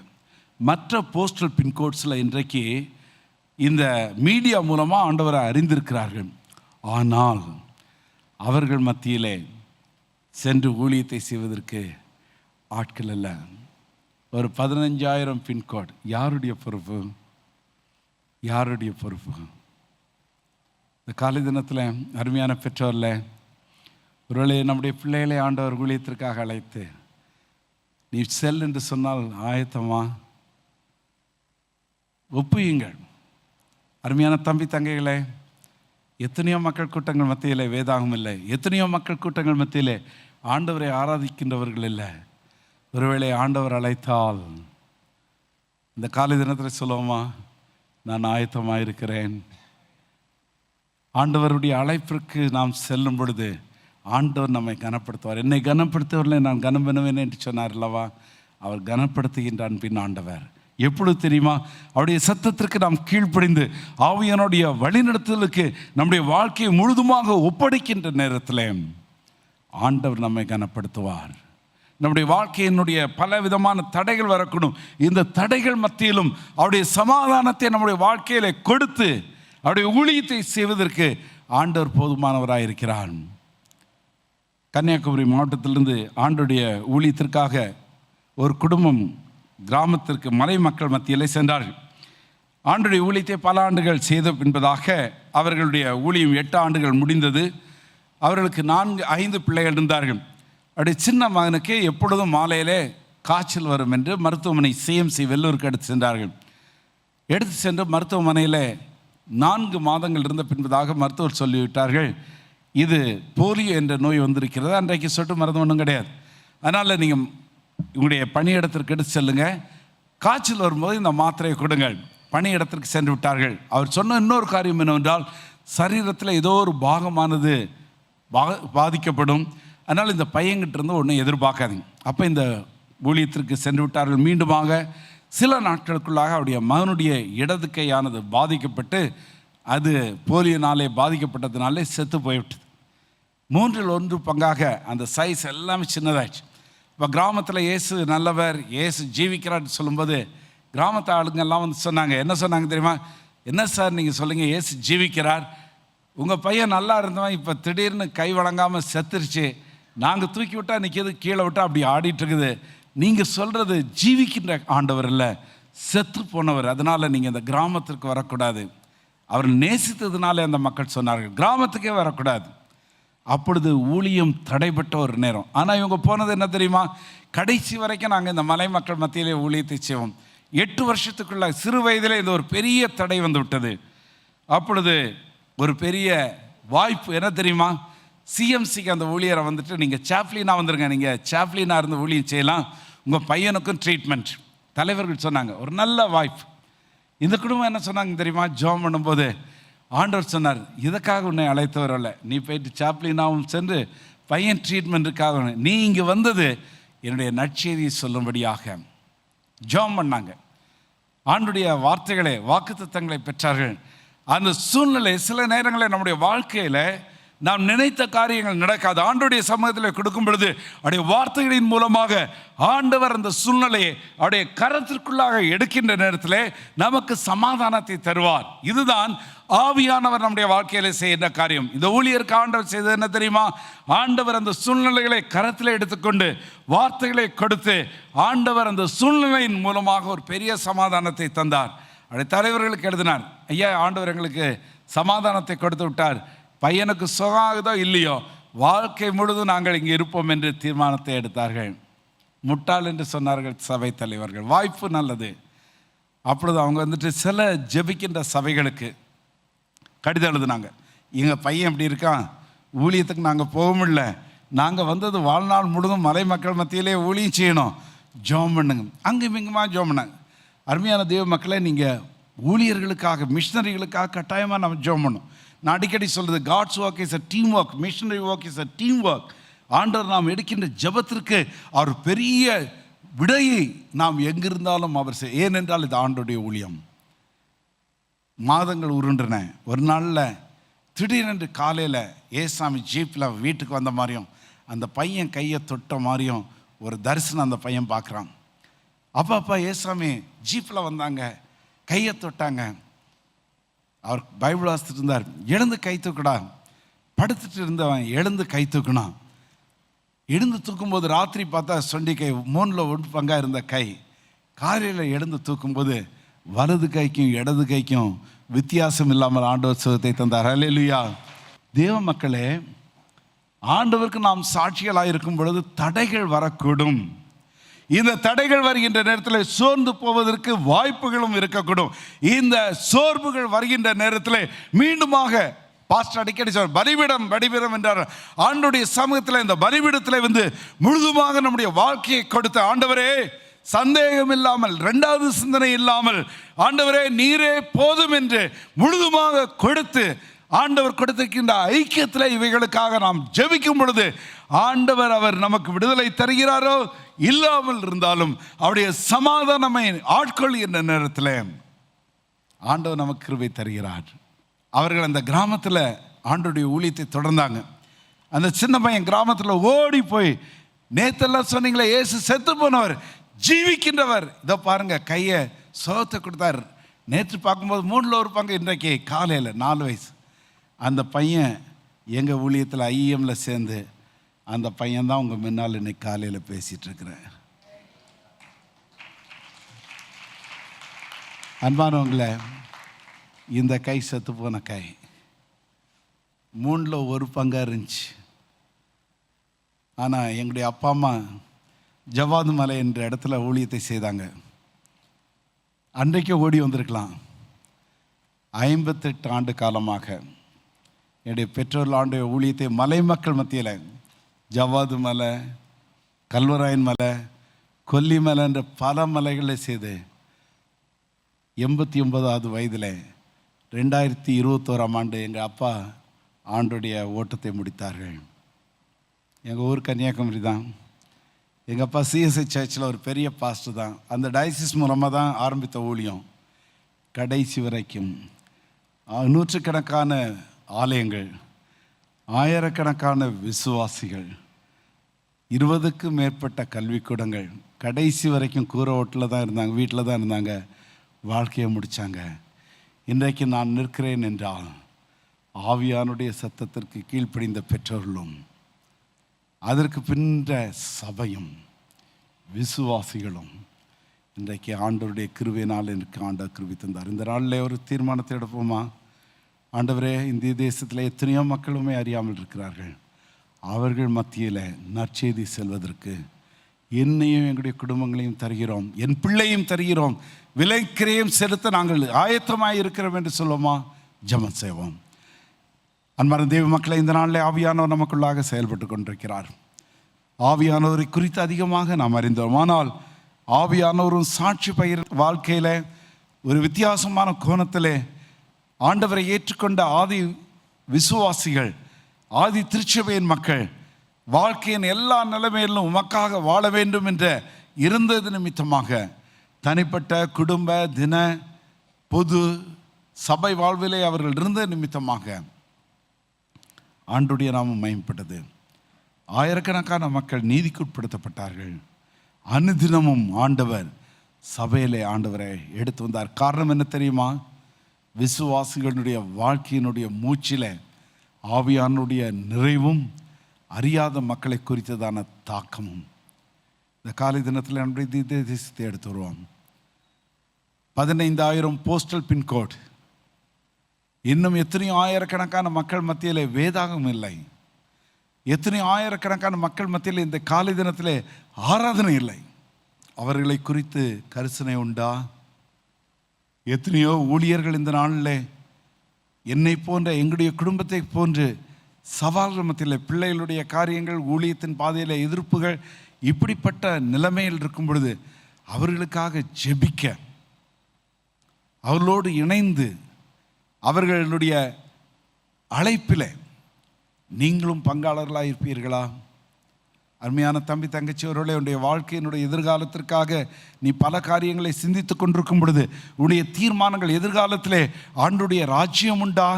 மற்ற போஸ்டல் பின்கோட்ஸில் இன்றைக்கு இந்த மீடியா மூலமாக ஆண்டவரை அறிந்திருக்கிறார்கள். ஆனால் அவர்கள் மத்தியிலே சென்று ஊழியத்தை செய்வதற்கு ஆட்கள் அல்ல. ஒரு 15,000 பின்கோட். யாருடைய பொறுப்பு? யாருடைய பொறுப்பு? இந்த காலை தினத்தில் அருமையான பெற்றோரில் ஒருவேளை நம்முடைய பிள்ளைகளை ஆண்டவர் ஊழியத்திற்காக அழைத்து நீ செல் என்று சொன்னால் ஆயத்தமா? ஒப்புயுங்கள். அருமையான தம்பி தங்கைகளே, எத்தனையோ மக்கள் கூட்டங்கள் மத்தியிலே வேதாகம் இல்லை, எத்தனையோ மக்கள் கூட்டங்கள் மத்தியிலே ஆண்டவரை ஆராதிக்கின்றவர்கள் இல்லை. ஒருவேளை ஆண்டவர் அழைத்தால் இந்த காலை தினத்தில் சொல்லுவோமா, நான் ஆயத்தமாக இருக்கிறேன். ஆண்டவருடைய அழைப்பிற்கு நாம் செல்லும் பொழுது ஆண்டவர் நம்மை கனப்படுத்துவார். என்னை கனப்படுத்தவர்களை நான் கனம் பண்ணுவேன் என்று சொன்னார் அல்லவா, அவர் கனப்படுத்துகின்ற அன்பின் ஆண்டவர். எப்பொழுது தெரியுமா? அவருடைய சத்தத்திற்கு நாம் கீழ்ப்படிந்து ஆவியானுடைய வழிநடத்தலுக்கு நம்முடைய வாழ்க்கையை முழுதுமாக ஒப்படைக்கின்ற நேரத்தில் ஆண்டவர் நம்மை கனப்படுத்துவார். நம்முடைய வாழ்க்கையினுடைய பல விதமான தடைகள் வரக்கூடும். இந்த தடைகள் மத்தியிலும் அவருடைய சமாதானத்தை நம்முடைய வாழ்க்கையில கொடுத்து அவருடைய ஊழியத்தை செய்வதற்கு ஆண்டவர் போதுமானவராக இருக்கிறார். கன்னியாகுமரி மாவட்டத்திலிருந்து ஆண்டவருடைய ஊழியத்திற்காக ஒரு குடும்பம் கிராமத்திற்கு மலை மக்கள் மத்தியிலே சென்றார்கள். ஆண்டவருடைய ஊழியத்தை பல ஆண்டுகள் செய்த பின்பதாக அவர்களுடைய ஊழியம் 8 ஆண்டுகள் முடிந்தது. அவர்களுக்கு 4-5 பிள்ளைகள் இருந்தார்கள். அப்படி சின்ன மகனுக்கு எப்பொழுதும் மாலையிலே காய்ச்சல் வரும் என்று மருத்துவமனை CMC வெள்ளூருக்கு எடுத்து சென்றார்கள். எடுத்து சென்று மருத்துவமனையில் 4 மாதங்கள் இருந்த பின்பதாக மருத்துவர் சொல்லிவிட்டார்கள், இது போலியோ என்ற நோய் வந்திருக்கிறது. அன்றைக்கு சொட்டு மருந்து ஒன்றும் கிடையாது. அதனால் நீங்கள் உங்களுடைய பணியிடத்திற்கு எடுத்து செல்லுங்க, காய்ச்சல் வரும்போது இந்த மாத்திரையை கொடுங்கள். பணியிடத்திற்கு சென்று விட்டார்கள். அவர் சொன்ன இன்னொரு காரியம் என்னவென்றால், சரீரத்தில் ஏதோ ஒரு பாகமானது பாதிக்கப்படும், அதனால் இந்த பையன்கிட்ட இருந்து ஒன்றும் எதிர்பார்க்காதீங்க. அப்போ இந்த ஊழியத்திற்கு சென்று விட்டார்கள். மீண்டுமாக சில நாட்களுக்குள்ளாக அவருடைய மகனுடைய இடது கையானது பாதிக்கப்பட்டு அது போலியோனாலே பாதிக்கப்பட்டதுனாலே செத்து போய்விட்டது. 3/1 பங்காக அந்த சைஸ் எல்லாமே சின்னதாகிடுச்சு. இப்போ கிராமத்தில் இயேசு நல்லவர், இயேசு ஜீவிக்கிறான்னு சொல்லும்போது கிராமத்து ஆளுங்கெல்லாம் வந்து சொன்னாங்க. என்ன சொன்னாங்க தெரியுமா? என்ன சார் நீங்கள் சொல்லுங்கள், இயேசு ஜீவிக்கிறார், உங்கள் பையன் நல்லா இருந்தவன் இப்போ திடீர்னு கை வழங்காமல் செத்துருச்சு, நாங்கள் தூக்கி விட்டால் நிற்கிது, கீழே விட்டால் அப்படி ஆடிட்டுருக்குது, நீங்கள் சொல்கிறது ஜீவிக்கின்ற ஆண்டவர் இல்லை, செத்து போனவர், அதனால் நீங்கள் இந்த கிராமத்திற்கு வரக்கூடாது. அவர் நேசித்ததுனாலே அந்த மக்கள் சொன்னார்கள், கிராமத்துக்கே வரக்கூடாது. அப்பொழுது ஊழியம் தடைப்பட்ட ஒரு நேரம். ஆனால் இவங்க போனது என்ன தெரியுமா? கடைசி வரைக்கும் நாங்கள் இந்த மலை மக்கள் மத்தியிலே ஊழியத்தை செய்வோம். 8 வருஷத்துக்குள்ள சிறு வயதிலே இந்த ஒரு பெரிய தடை வந்து விட்டது. அப்பொழுது ஒரு பெரிய வாய்ப்பு என்ன தெரியுமா? CMCக்கு அந்த ஊழியரை வந்துட்டு நீங்கள் சாப்ளினாக வந்துருங்க, நீங்கள் சாப்ளினாக இருந்து ஊழியம் செய்யலாம், உங்கள் பையனுக்கும் ட்ரீட்மெண்ட். தலைவர்கள் சொன்னாங்க, ஒரு நல்ல வாய்ப்பு. இந்த குடும்பம் என்ன சொன்னாங்க தெரியுமா? ஜெபம் பண்ணும்போது ஆண்டவர் சொன்னார், இதுக்காக உன்னை அழைத்தவர் அல்ல, நீ போயிட்டு சாப்ளினாவும் சென்று பையன் ட்ரீட்மெண்ட்டுக்காக, நீ இங்கே வந்தது என்னுடைய நற்செய்தியை சொல்லும்படியாக. ஜெபம் பண்ணாங்க. ஆண்டுடைய வார்த்தைகளை, வாக்குத்தத்தங்களை பெற்றார்கள். அந்த சூழ்நிலை சில நேரங்களில் நம்முடைய வாழ்க்கையில் நாம் நினைத்த காரியங்கள் நடக்காது. ஆண்டவருடைய சமூகத்தில் கொடுக்கும் பொழுது அவருடைய வார்த்தைகளின் மூலமாக ஆண்டவர் அந்த சூழ்நிலையை அவருடைய கரத்திற்குள்ளாக எடுக்கின்ற நேரத்தில் நமக்கு சமாதானத்தை தருவார். இதுதான் ஆவியானவர் நம்முடைய வாழ்க்கையில செய்கின்ற காரியம். இந்த ஊழியருக்கு ஆண்டவர் செய்தது என்ன தெரியுமா? ஆண்டவர் அந்த சூழ்நிலைகளை கரத்தில் எடுத்துக்கொண்டு வார்த்தைகளை கொடுத்து ஆண்டவர் அந்த சூழ்நிலையின் மூலமாக ஒரு பெரிய சமாதானத்தை தந்தார். அவருடைய தலைவர்களுக்கு எழுதினார், ஐயா ஆண்டவர் எங்களுக்கு சமாதானத்தை கொடுத்து விட்டார், பையனுக்கு சுகமாகுதோ இல்லையோ வாழ்க்கை முழுதும் நாங்கள் இங்கே இருப்போம் என்று தீர்மானத்தை எடுத்தார்கள். முட்டாள் என்று சொன்னார்கள் சபை தலைவர்கள். வாய்ப்பு நல்லது. அப்பொழுது அவங்க வந்துட்டு சில ஜெபிக்கின்ற சபைகளுக்கு கடிதம் எழுதினாங்க. எங்கள் பையன் இப்படி இருக்கான், ஊழியத்துக்கு நாங்கள் போக முடியல, நாங்கள் வந்தது வாழ்நாள் முழுதும் மலை மக்கள் மத்தியிலே ஊழியம் செய்யணும், ஜெபம் பண்ணுங்க. அங்கும் இங்குமா ஜெபம் பண்ணாங்க. அருமையான தெய்வ மக்களை, நீங்கள் ஊழியர்களுக்காக, மிஷினரிகளுக்காக கட்டாயமாக நம்ம ஜெபம் பண்ணணும். நான் அடிக்கடி சொல்கிறது, God's work is a team work, missionary work is a team work. ஆண்டவர் நாம் எடுக்கின்ற ஜெபத்திற்கு அவர் பெரிய விடையை நாம் எங்கிருந்தாலும் அவர் ஏனென்றால் இது ஆண்டோடைய ஊழியம். மாதங்கள் உருண்டன. ஒரு நாளில் திடீரென்று காலையில் ஏசாமி ஜீப்பில் வீட்டுக்கு வந்த மாதிரியும் அந்த பையன் கையை தொட்ட மாதிரியும் ஒரு தரிசனம் அந்த பையன் பார்க்குறான். அப்பா ஏசாமி ஜீப்பில் வந்தாங்க, கையை தொட்டாங்க. அவர் பைபிள் வாசித்துட்டு இருந்தார். எழுந்து கை தூக்குடா. படுத்துட்டு இருந்தவன் எழுந்து கை தூக்குனான். எழுந்து தூக்கும்போது ராத்திரி பார்த்தா சொண்டி கை, 3/1 இருந்த கை. காலையில் எழுந்து தூக்கும்போது வலது கைக்கும் இடது கைக்கும் வித்தியாசம் இல்லாமல் ஆண்டவர் சுகத்தை தந்தார். அல்லேலூயா. தேவ மக்களே, ஆண்டவருக்கு நாம் சாட்சிகளாக இருக்கும் பொழுது தடைகள் வரக்கூடும். இந்த தடைகள் வருகின்ற நேரத்தில் சோர்ந்து போவதற்கு வாய்ப்புகளும் இருக்கக்கூடும். இந்த சோர்வுகள் வருகின்ற நேரத்தில் மீண்டுமாக பாஸ்டர் அடிக்கடி சொல்ற பலிபீடம் என்றார். ஆண்டவருடைய சமூகத்தில் இந்த பலிபீடத்தில் வந்து முழுதுமாக நம்முடைய வாழ்க்கையை கொடுத்த ஆண்டவரே, சந்தேகம் இல்லாமல், இரண்டாவது சிந்தனை இல்லாமல், ஆண்டவரே நீரே போதும் என்று முழுதுமாக கொடுத்து ஆண்டவர் கொடுத்திருக்கின்ற ஐக்கியத்தில் இவைகளுக்காக நாம் ஜெபிக்கும் பொழுது ஆண்டவர் அவர் நமக்கு விடுதலை தருகிறாரோ இல்லாமல் இருந்தாலும் அவருடைய சமாதானமை ஆட்கொள்கின்ற நேரத்தில் ஆண்டவர் நமக்கு கிருபை தருகிறார். அவர்கள் அந்த கிராமத்தில் ஆண்டவருடைய ஊழியத்தை தொடர்ந்தாங்க. அந்த சின்ன பையன் கிராமத்தில் ஓடி போய், நேத்தெல்லாம் சொன்னீங்களே இயேசு செத்து போனவர், ஜீவிக்கின்றவர், இதை பாருங்க, கையை சோகத்தை கொடுத்தார். நேற்று பார்க்கும்போது 3/1 இன்றைக்கு காலையில் 4 வயசு. அந்த பையன் எங்கள் ஊழியத்தில் ஐஎம்ல சேர்ந்து அந்த பையன் தான் உங்கள் முன்னால் இன்னைக்கு காலையில் பேசிகிட்டு இருக்கிறேன். அன்பானவங்களே, இந்த கை செத்து போன கை 3/1 இருந்துச்சு. ஆனால் எங்களுடைய அப்பா அம்மா ஜவாது மலை என்ற இடத்துல ஊழியத்தை செய்தாங்க. அன்றைக்கே ஓடி வந்திருக்கலாம். 58 ஆண்டு காலமாக என்னுடைய பெற்றோர்கள் ஆண்டு ஊழியத்தை மலை மக்கள் மத்தியில் ஜவாது மலை, கல்வராயன் மலை, கொல்லிமலை என்ற பல மலைகளை செய்து 89வது வயதில் 2021ஆம் ஆண்டு எங்கள் அப்பா ஆண்டுடைய ஓட்டத்தை முடித்தார்கள். எங்கள் ஊர் கன்னியாகுமரி தான். எங்கள் அப்பா சிஎஸ்ஐ சர்ச்சில் ஒரு பெரிய பாஸ்டர் தான். அந்த டயசிஸ் மூலமாக தான் ஆரம்பித்த ஊழியம் கடைசி வரைக்கும் நூற்றுக்கணக்கான ஆலயங்கள், ஆயிரக்கணக்கான விசுவாசிகள், 20க்கும் மேற்பட்ட கல்விக்கூடங்கள், கடைசி வரைக்கும் கூரை ஓட்டில் தான் இருந்தாங்க, வீட்டில் தான் இருந்தாங்க, வாழ்க்கையை முடித்தாங்க. இன்றைக்கு நான் நிற்கிறேன் என்றால் ஆவியானுடைய சத்தத்திற்கு கீழ்ப்படிந்த பெற்றோர்களும் அதற்கு பின்ற சபையும் விசுவாசிகளும் இன்றைக்கு ஆண்டவருடைய கிருபையினால் எனக்கு ஆண்டவர் கிருபை தந்தார். இந்த நாளில் ஒரு தீர்மானத்தை எடுப்போமா? ஆண்டவரே, இந்திய தேசத்தில் எத்தனையோ மக்களுமே அறியாமல் இருக்கிறார்கள். அவர்கள் மத்தியில் நற்செய்தி செல்வதற்கு என்னையும் எங்களுடைய குடும்பங்களையும் தருகிறோம், என் பிள்ளையும் தருகிறோம், விலைக்கிரயம் செலுத்த நாங்கள் ஆயத்தமாக இருக்கிறோம் என்று சொல்லுவோமா? ஜெபம் செய்வோம். அன்பான தெய்வ மக்களை, இந்த நாளில் ஆவியானவர் நமக்குள்ளாக செயல்பட்டு கொண்டிருக்கிறார். ஆவியானவரை குறித்து அதிகமாக நாம் அறிந்தோம். ஆனால் ஆவியானவரும் சாட்சி பயிர் வாழ்க்கையில் ஒரு வித்தியாசமான கோணத்தில் ஆண்டவரை ஏற்றுக்கொண்ட ஆதி விசுவாசிகள், ஆதி திருச்சபையின் மக்கள் வாழ்க்கையின் எல்லா நிலைமையிலும் உமக்காக வாழ வேண்டும் என்ற இருந்தது நிமித்தமாக தனிப்பட்ட குடும்ப தின பொது சபை வாழ்விலே அவர்கள் இருந்த நிமித்தமாக ஆண்டுடைய நாமம் மகிமைப்பட்டது. ஆயிரக்கணக்கான மக்கள் நீதிக்குட்படுத்தப்பட்டார்கள். அனுதினமும் ஆண்டவர் சபையிலே ஆண்டவரை எடுத்து வந்தார். காரணம் என்ன தெரியுமா? விசுவாசிகளுடைய வாழ்க்கையினுடைய மூச்சில் ஆவியானுடைய நிறைவும் அறியாத மக்களை குறித்ததான தாக்கமும். இந்த காலை தினத்தில் நம்முடைய தேசத்தை எடுத்து வருவோம். 15,000 போஸ்டல் பின்கோட். இன்னும் எத்தனையோ ஆயிரக்கணக்கான மக்கள் மத்தியில் வேதாகம் இல்லை. எத்தனையோ ஆயிரக்கணக்கான மக்கள் மத்தியில் இந்த காலை தினத்தில் ஆராதனை இல்லை. அவர்களை குறித்து கரிசனை உண்டா? எத்தனையோ ஊழியர்கள் இந்த நாளில் என்னை போன்ற எங்களுடைய குடும்பத்தை போன்று சவால் மத்தியில் பிள்ளைகளுடைய காரியங்கள், ஊழியத்தின் பாதையில் எதிர்ப்புகள், இப்படிப்பட்ட நிலைமையில் இருக்கும் பொழுது அவர்களுக்காக ஜெபிக்க, அவர்களோடு இணைந்து அவர்களுடைய அழைப்பில் நீங்களும் பங்காளர்களாக இருப்பீர்களா? அருமையான தம்பி தங்கச்சி அவர்களே, உன்னுடைய வாழ்க்கையினுடைய எதிர்காலத்திற்காக நீ பல காரியங்களை சிந்தித்து கொண்டிருக்கும் பொழுது உன்னுடைய தீர்மானங்கள் எதிர்காலத்திலே ஆண்டுடைய ராஜ்யம் உண்டா?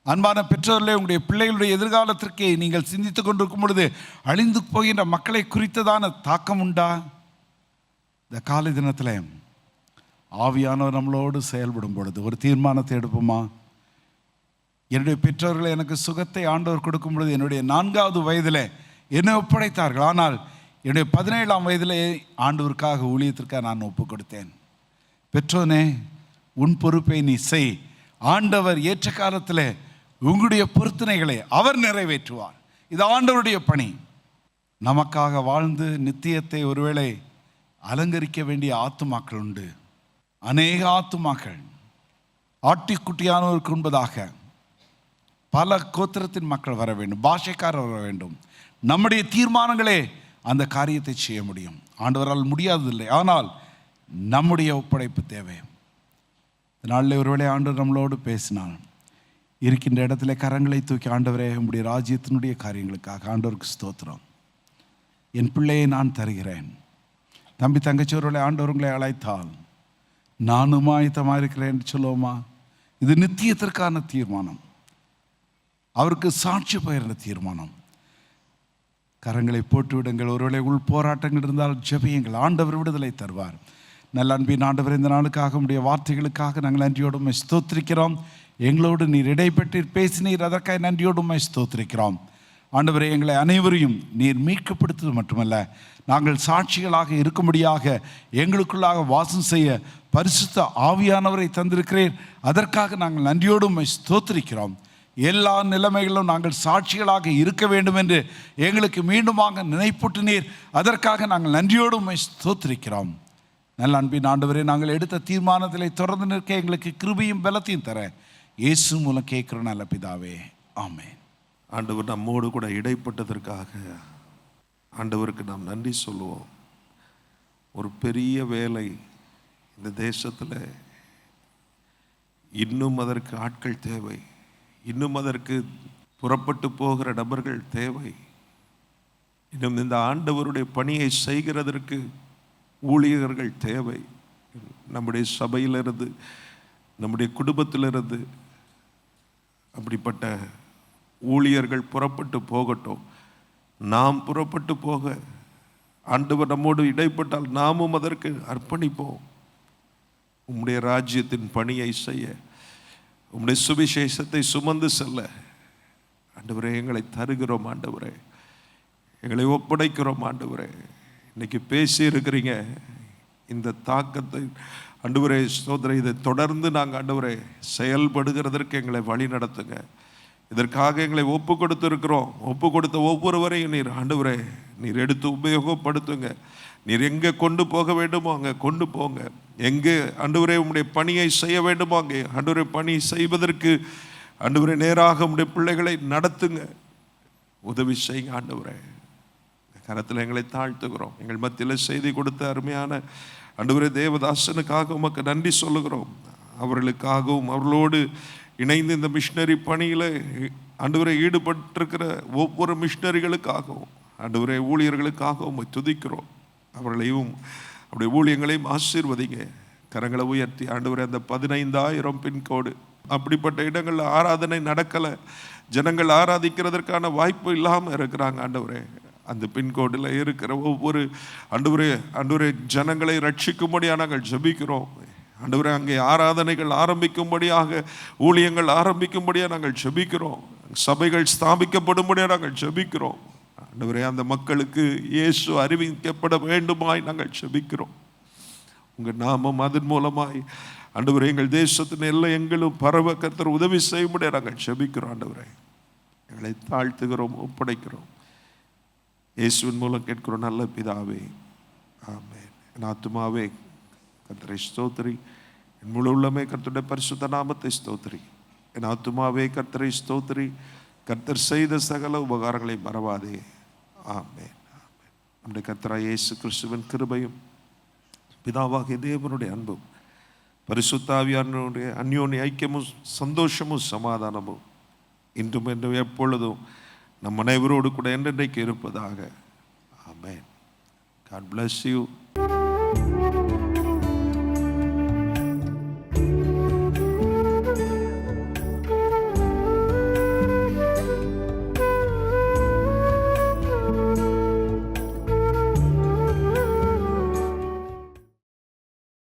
அன்பான பெற்றோர்களே, உங்களுடைய பிள்ளைகளுடைய எதிர்காலத்திற்கு நீங்கள் சிந்தித்து கொண்டிருக்கும் பொழுது அழிந்து போகின்ற மக்களை குறித்ததான தாக்கம் உண்டா? இந்த காலை தினத்தில் ஆவியானவர் நம்மளோடு செயல்படும் பொழுது ஒரு தீர்மானத்தை எடுப்போமா? என்னுடைய பெற்றோர்களை எனக்கு சுகத்தை ஆண்டவர் கொடுக்கும் பொழுது என்னுடைய 4வது வயதில் என்னை ஒப்படைத்தார்கள். ஆனால் என்னுடைய 17ஆம் வயதிலே ஆண்டவருக்காக, ஊழியத்திற்காக நான் ஒப்பு கொடுத்தேன். பெற்றோனே, உன் பொறுப்பை நீ செய். ஆண்டவர் ஏற்ற காலத்தில் உங்களுடைய பொருத்தனைகளை அவர் நிறைவேற்றுவார். இது ஆண்டவருடைய பணி. நமக்காக வாழ்ந்து நித்தியத்தை ஒருவேளை அலங்கரிக்க வேண்டிய ஆத்துமாக்கள் உண்டு. அநேக ஆத்துமாக்கள் ஆட்டிக்குட்டியானவருக்கு உண்பதாக பல கோத்திரத்தின் மக்கள் வர வேண்டும், பாஷைக்காரர் வர வேண்டும். நம்முடைய தீர்மானங்களே அந்த காரியத்தை செய்ய முடியும். ஆண்டவரால் முடியாததில்லை, ஆனால் நம்முடைய ஒப்படைப்பு தேவை. நாளில் ஒருவேளை ஆண்டவர் நம்மளோடு பேசினான். இருக்கின்ற இடத்துல கரங்களை தூக்கி, ஆண்டவரே, உங்களுடைய ராஜ்யத்தினுடைய காரியங்களுக்காக ஆண்டவருக்கு ஸ்தோத்திரம், என் பிள்ளையை நான் தருகிறேன். தம்பி தங்கச்சி ஒருவேளை ஆண்டவர் உங்களை அழைத்தால் நானும் ஆயத்தமாக இருக்கிறேன் என்று சொல்லுவோமா? இது நித்தியத்திற்கான தீர்மானம், அவருக்கு சாட்சி பகிர்ந்த தீர்மானம். கரங்களை போட்டு விடுங்கள். ஒருவேளை உள் போராட்டங்கள் இருந்தால் ஜெபியுங்கள், ஆண்டவர் விடுதலை தருவார். நல்ல அன்பின் ஆண்டவர், இந்த நாளுக்காக உடைய வார்த்தைகளுக்காக நாங்கள் நன்றியோடு உம்மை ஸ்தோத்திரிக்கிறோம். எங்களோடு நீர் இடைப்பட்டு பேசினீர், அதற்காக நன்றியோடு உம்மை ஸ்தோத்திரிக்கிறோம். ஆண்டவரே, எங்களை அனைவரையும் நீர் மீட்கப்படுத்துவது மட்டுமல்ல, நாங்கள் சாட்சிகளாக இருக்கும்படியாக எங்களுக்குள்ளாக வாசம் செய்ய பரிசுத்த ஆவியானவரை தந்திருக்கிறேன். அதற்காக நாங்கள் நன்றியோடு உம்மை ஸ்தோத்திரிக்கிறோம். எல்லா நிலைமைகளிலும் நாங்கள் சாட்சிகளாக இருக்க வேண்டும் என்று எங்களுக்கு மீண்டுமாக நினைப்பூட்டு நீர், அதற்காக நாங்கள் நன்றியோடு உம்மை ஸ்தோத்திரிக்கிறோம். நல்ல அன்பின் ஆண்டவரே, நாங்கள் எடுத்த தீர்மானத்திலே தொடர்ந்து நிற்க எங்களுக்கு கிருபையும் பலத்தையும் தர இயேசு மூலம் கேட்கிறோம் நல்ல பிதாவே, ஆமென். ஆண்டவர் நம்மோடு கூட இடைப்பட்டதற்காக ஆண்டவருக்கு நாம் நன்றி சொல்லுவோம். ஒரு பெரிய வேலை இந்த தேசத்தில், இன்னும் அதற்கு ஆட்கள் தேவை, இன்னும் அதற்கு புறப்பட்டு போகிற நபர்கள் தேவை. இன்னும் இந்த ஆண்டவருடைய பணியை செய்கிறதற்கு ஊழியர்கள் தேவை. நம்முடைய சபையிலிருந்து, நம்முடைய குடும்பத்திலிருந்து அப்படிப்பட்ட ஊழியர்கள் புறப்பட்டு போகட்டும். நாம் புறப்பட்டு போக ஆண்டவர் நம்மோடு இடைப்பட்டால் நாமும் அதற்கு அர்ப்பணிப்போம். உம்முடைய ராஜ்யத்தின் பணியை செய்ய, உம்முடைய சுவிசேஷத்தை சுமந்து செல்ல ஆண்டவரே எங்களை தருகிறோம். ஆண்டவரே எங்களை ஒப்படைக்கிறோம். ஆண்டவரே இன்னைக்கு பேசி இருக்கிறீங்க, இந்த தாக்கத்தை ஆண்டவரே ஸ்தோத்திரம், இதை தொடர்ந்து நாங்கள் ஆண்டவரே செயல்படுகிறதற்கு எங்களை வழி நடத்துங்க. இதற்காக எங்களை ஒப்பு கொடுத்துருக்கிறோம். ஒப்பு கொடுத்த ஒவ்வொருவரையும் நீர் ஆண்டவரே நீர் எடுத்து உபயோகப்படுத்துங்க. நீர் எங்கே கொண்டு போக வேண்டுமோ அங்கே கொண்டு போங்க. எங்கே ஆண்டவரே உம்முடைய பணியை செய்ய வேண்டுமோ அங்கே ஆண்டவரே பணி செய்வதற்கு ஆண்டவரே நேராக உம்முடைய பிள்ளைகளை நடத்துங்க, உதவி செய்யுங்க. ஆண்டவரே கரத்தில் எங்களை தாழ்த்துகிறோம். எங்கள் மத்தியில் செய்தி கொடுத்த அருமையான ஆண்டவரே தேவதாசனுக்காக உமக்கு நன்றி சொல்லுகிறோம். அவர்களுக்காகவும் அவர்களோடு இணைந்து இந்த மிஷினரி பணியில் ஆண்டவரை ஈடுபட்டிருக்கிற ஒவ்வொரு மிஷினரிகளுக்காகவும் ஆண்டவரே ஊழியர்களுக்காகவும் துதிக்கிறோம். அவர்களையும் அவருடைய ஊழியங்களையும் ஆசீர்வதிங்க. கரங்களை உயர்த்தி ஆண்டவரே, அந்த 15,000 பின்கோடு அப்படிப்பட்ட இடங்களில் ஆராதனை நடக்கலை, ஜனங்கள் ஆராதிக்கிறதற்கான வாய்ப்பு இல்லாமல் இருக்கிறாங்க. ஆண்டவரே அந்த பின்கோடில் இருக்கிற ஒவ்வொரு ஆண்டவரே ஜனங்களை ரட்சிக்கும்படியாக நாங்கள் ஜெபிக்கிறோம். ஆண்டவரே அங்கே ஆராதனைகள் ஆரம்பிக்கும்படியாக, ஊழியங்கள் ஆரம்பிக்கும்படியாக நாங்கள் ஜெபிக்கிறோம். சபைகள் ஸ்தாபிக்கப்படும்படியாக நாங்கள் ஜெபிக்கிறோம். ஆண்டவரே அந்த மக்களுக்கு இயேசு அறிவிக்கப்பட வேண்டுமாய் நாங்கள் ஜெபிக்கிறோம். உங்கள் நாமம் அதன் மூலமாய் ஆண்டவரே எங்கள் தேசத்தின் எல்லாம் எங்களும் பரவ கர்த்தர் உதவி செய்யும்படியாக நாங்கள் ஜெபிக்கிறோம். ஆண்டவரே எங்களை தாழ்த்துகிறோம், ஒப்படைக்கிறோம். இயேசுவின் மூலம் கேட்கிறோம் நல்ல பிதாவே, ஆமென். என் ஆத்துமாவே கர்த்தரை ஸ்தோத்திரி, என் முழு உள்ளமே கர்த்தருடைய பரிசுத்த நாமத்தை ஸ்தோத்திரி. என் ஆத்துமாவே கர்த்தரை ஸ்தோத்திரி, கர்த்தர் செய்த சகல உபகாரங்களை மறவாதே. ஆமென். நம்முடைய கர்த்தராகிய இயேசு கிறிஸ்துவின் கிருபையும் பிதாவாகிய தேவனுடைய அன்பும் பரிசுத்த ஆவியானவருடைய அந்யோன்ய ஐக்கியமும் சந்தோஷமும் சமாதானமும் இன்றும் என்றும் எப்பொழுதும் நம் அனைவரோடு கூட என்றென்றைக்கு இருப்பதாக. ஆமென். God bless you.